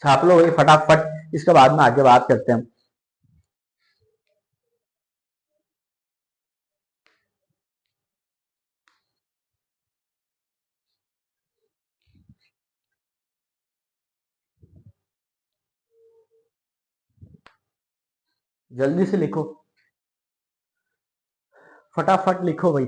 छाप लो ये फटाफट, इसके बाद में आगे बात करते हैं। जल्दी से लिखो, फटाफट लिखो भाई।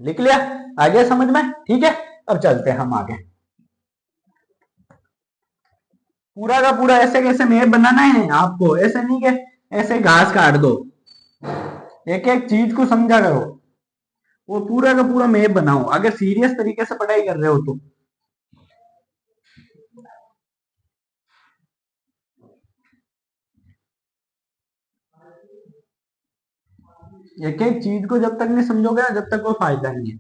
लिख लिया? आ गया समझ में? ठीक है, अब चलते हैं हम आगे। पूरा का पूरा ऐसे कैसे मैप बनाना है आपको, ऐसे नहीं कि ऐसे घास काट दो, एक एक चीज को समझा करो, वो पूरा का पूरा मैप बनाओ अगर सीरियस तरीके से पढ़ाई कर रहे हो तो। एक एक चीज को जब तक नहीं समझोगे ना, जब तक कोई फायदा नहीं है।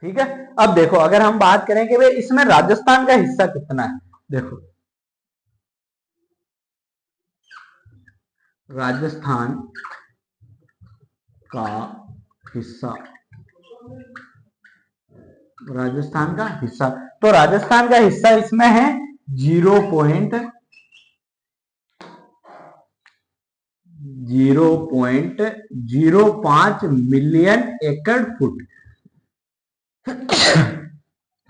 ठीक है, अब देखो अगर हम बात करें कि भाई इसमें राजस्थान का हिस्सा कितना है, देखो राजस्थान का हिस्सा, राजस्थान का हिस्सा, तो राजस्थान का हिस्सा इसमें है 0.05 मिलियन एकड़ फुट।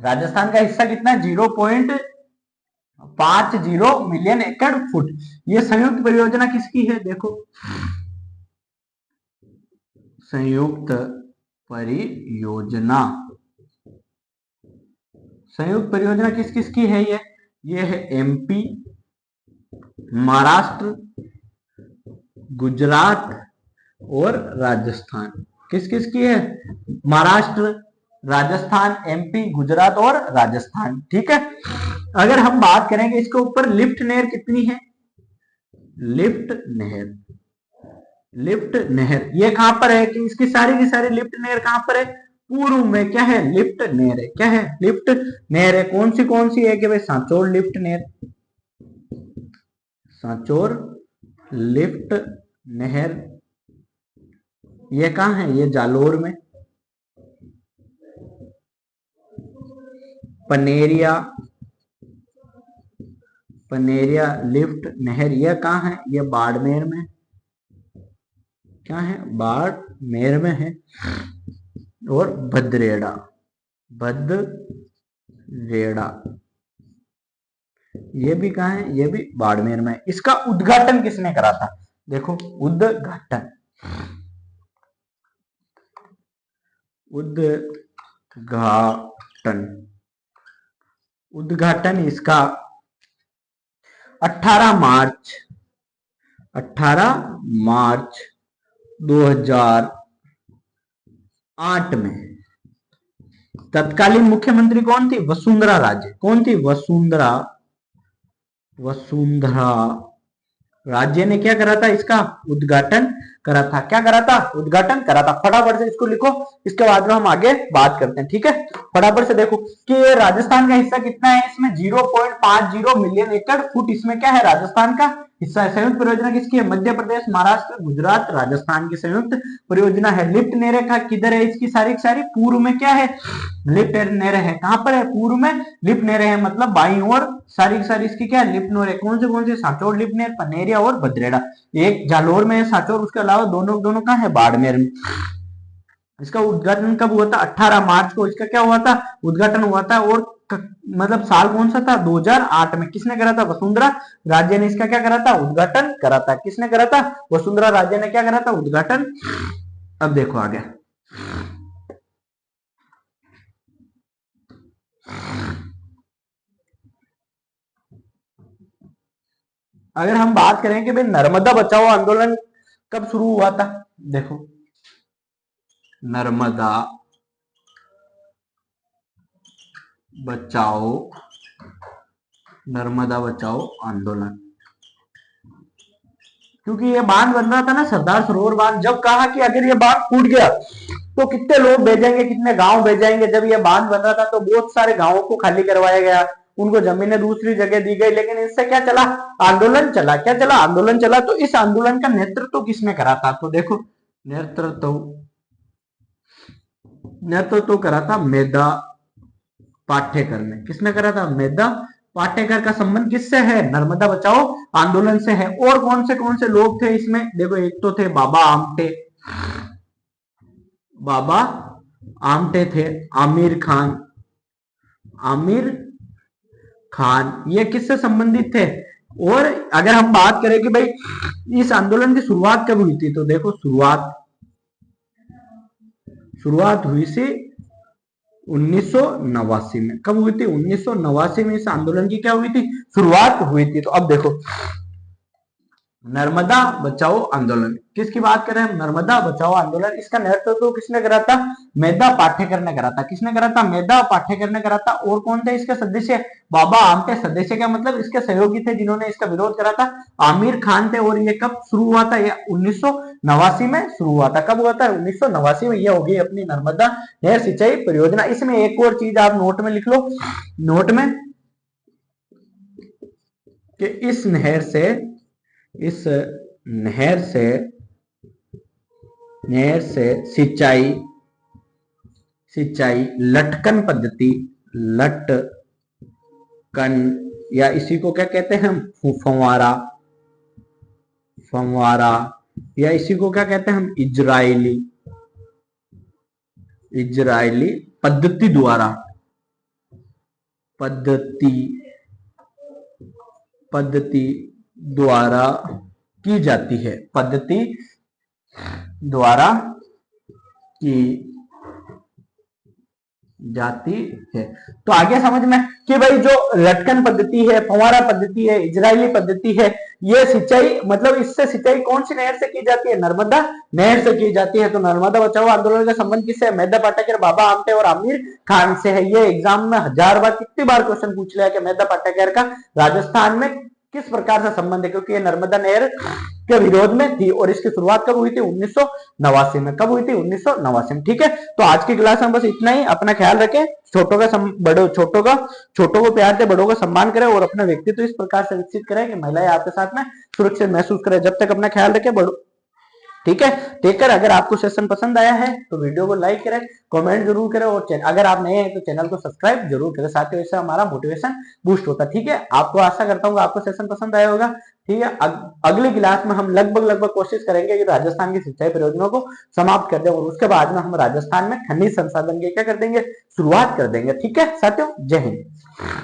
राजस्थान का हिस्सा कितना? 0.50 मिलियन एकड़ फुट। ये संयुक्त परियोजना किसकी है? देखो संयुक्त परियोजना, संयुक्त परियोजना किस किस की है? ये है एमपी, महाराष्ट्र, गुजरात और राजस्थान। किस किस की है? महाराष्ट्र, राजस्थान, एमपी, गुजरात और राजस्थान। ठीक है, अगर हम बात करेंगे इसके ऊपर लिफ्ट नहर कितनी है? लिफ्ट नहर, लिफ्ट नहर ये कहां पर है कि इसकी सारी की सारी लिफ्ट नहर कहां पर है? पूर्व में क्या है? लिफ्ट नहर है। क्या है? लिफ्ट नहर है। कौन सी है कि भाई सांचौर लिफ्ट नहर, सांचौर लिफ्ट नहर। ये कहां है? ये जालोर में। पनेरिया, पनेरिया लिफ्ट नहर ये कहां है? ये बाड़मेर में। क्या है? बाड़मेर में है। और भद्रेड़ा, भद्रेड़ा ये भी कहां है? ये भी बाड़मेर में। इसका उद्घाटन किसने करा था? देखो उद्घाटन, उद्घाटन, उद्घाटन इसका 18 मार्च 2008 में। तत्कालीन मुख्यमंत्री कौन थी? वसुंधरा राजे। कौन थी? वसुंधरा, वसुंधरा राज्य ने क्या करा था? इसका उद्घाटन करा था। क्या करा था? उद्घाटन करा था। फटाफट से इसको लिखो, इसके बाद में हम आगे बात करते हैं। ठीक है, फटाफट से देखो कि राजस्थान का हिस्सा कितना है इसमें? 0.50 मिलियन एकड़ फुट इसमें क्या है? राजस्थान का हिस्सा है। संयुक्त परियोजना किसकी है? मध्य प्रदेश, महाराष्ट्र, गुजरात, राजस्थान की संयुक्त परियोजना है। लिफ्ट नहर का किधर है? इसकी सारी सारी पूर्व में क्या है? लिफ्ट नहर है। कहां पर है? पूर्व में लिफ्ट नहर है, मतलब बाईं ओर सारी सारी इसकी क्या है? लिफ्ट नहर है। कौन से? सांचौर लिफ्ट नहर, पनेरिया और भद्रेड़ा। एक जालोर में है सांचौर, उसके अलावा दोनों दोनों कहां है? बाड़मेर में। इसका उद्घाटन कब हुआ था? 18 मार्च को इसका क्या हुआ था? उद्घाटन हुआ था। और मतलब साल कौन सा था? 2008 में। किसने करा था? वसुंधरा राजे ने इसका क्या करा था? उद्घाटन करा था। किसने करा था? वसुंधरा राजे ने क्या करा था? उद्घाटन। अब देखो आगे, अगर हम बात करें कि भाई नर्मदा बचाओ आंदोलन कब शुरू हुआ था, देखो नर्मदा बचाओ, नर्मदा बचाओ आंदोलन, क्योंकि ये बांध बन रहा था ना, सरदार सरोवर बांध। जब कहा कि अगर ये बांध फूट गया तो कितने लोग भेजेंगे, कितने गांव भेजेंगे। जब ये बांध बन रहा था तो बहुत सारे गांवों को खाली करवाया गया, उनको जमीनें दूसरी जगह दी गई। लेकिन इससे क्या चला? आंदोलन चला। क्या चला? आंदोलन चला। तो इस आंदोलन का नेतृत्व किसने करा था? तो देखो नेतृत्व करा था मेधा पाटेकर ने। किसने करा था? मेधा पाटेकर का संबंध किससे है? नर्मदा बचाओ आंदोलन से है। और कौन से लोग थे इसमें? देखो एक तो थे बाबा आमटे, बाबा आमटे थे। आमिर खान ये किससे संबंधित थे? और अगर हम बात करें कि भाई इस आंदोलन की शुरुआत कब हुई थी, तो देखो शुरुआत हुई थी 1989 में। कब हुई थी? 1989 में इस आंदोलन की क्या हुई थी? शुरुआत हुई थी। तो अब देखो नर्मदा बचाओ आंदोलन, किसकी बात करें? नर्मदा बचाओ आंदोलन। इसका नेतृत्व किसने करा था? मेधा पाटेकर ने करा था। किसने करा था? मेधा पाटेकर ने करा था। और कौन थे इसके सदस्य? बाबा आमटे। सदस्य क्या मतलब? इसके सहयोगी थे जिन्होंने इसका विरोध करा था, आमिर खान थे। और ये कब शुरू हुआ था? ये 1989 में शुरू हुआ था। कब हुआ था? 1989 में। ये होगी अपनी नर्मदा नहर सिंचाई परियोजना। इसमें एक और चीज आप नोट में लिख लो, नोट में, कि इस नहर सिंचाई लटकन पद्धति, लटकन, या इसी को क्या कहते हैं हम? फंवारा, या इसी को क्या कहते हैं हम? इजरायली पद्धति द्वारा की जाती है। पद्धति द्वारा की जाती है। तो आगे समझ में कि भाई जो लटकन पद्धति है, फंवारा पद्धति है, इजरायली पद्धति है, ये सिंचाई मतलब इससे सिंचाई कौन सी नहर से की जाती है? नर्मदा नहर से की जाती है। तो नर्मदा बचाओ आंदोलन का संबंध किससे है? मेधा पाटेकर, बाबा आमटे और आमिर खान से है। ये एग्जाम में 1000 बार, कितनी बार क्वेश्चन पूछ लिया कि मेधा पाटेकर का राजस्थान में किस प्रकार से संबंध है, क्योंकि ये नर्मदा नहर के विरोध में थी। और इसकी शुरुआत कब हुई थी? 1989 में। कब हुई थी? 1989 में। ठीक है, तो आज की क्लास में बस इतना ही। अपना ख्याल रखें, छोटों को प्यार से, बड़ों का सम्मान करें और अपना व्यक्तित्व इस प्रकार से विकसित करें कि महिलाएं आपके साथ में सुरक्षित महसूस करें। जब तक अपना ख्याल रखें, बड़ों, ठीक है। टेकर, अगर आपको सेशन पसंद आया है तो वीडियो को लाइक करें, कमेंट जरूर करें, और अगर आप नए हैं तो चैनल को सब्सक्राइब जरूर करें। साथ ही इससे हमारा मोटिवेशन बूस्ट होता है। ठीक है, आपको आशा करता हूँ आपको सेशन पसंद आया होगा। ठीक है, अगली क्लास में हम लगभग कोशिश करेंगे कि राजस्थान की सिंचाई परियोजना को समाप्त कर दें, और उसके बाद में हम राजस्थान में खनिज संसाधन के क्या कर देंगे? शुरुआत कर देंगे। ठीक है साथियों, जय हिंद।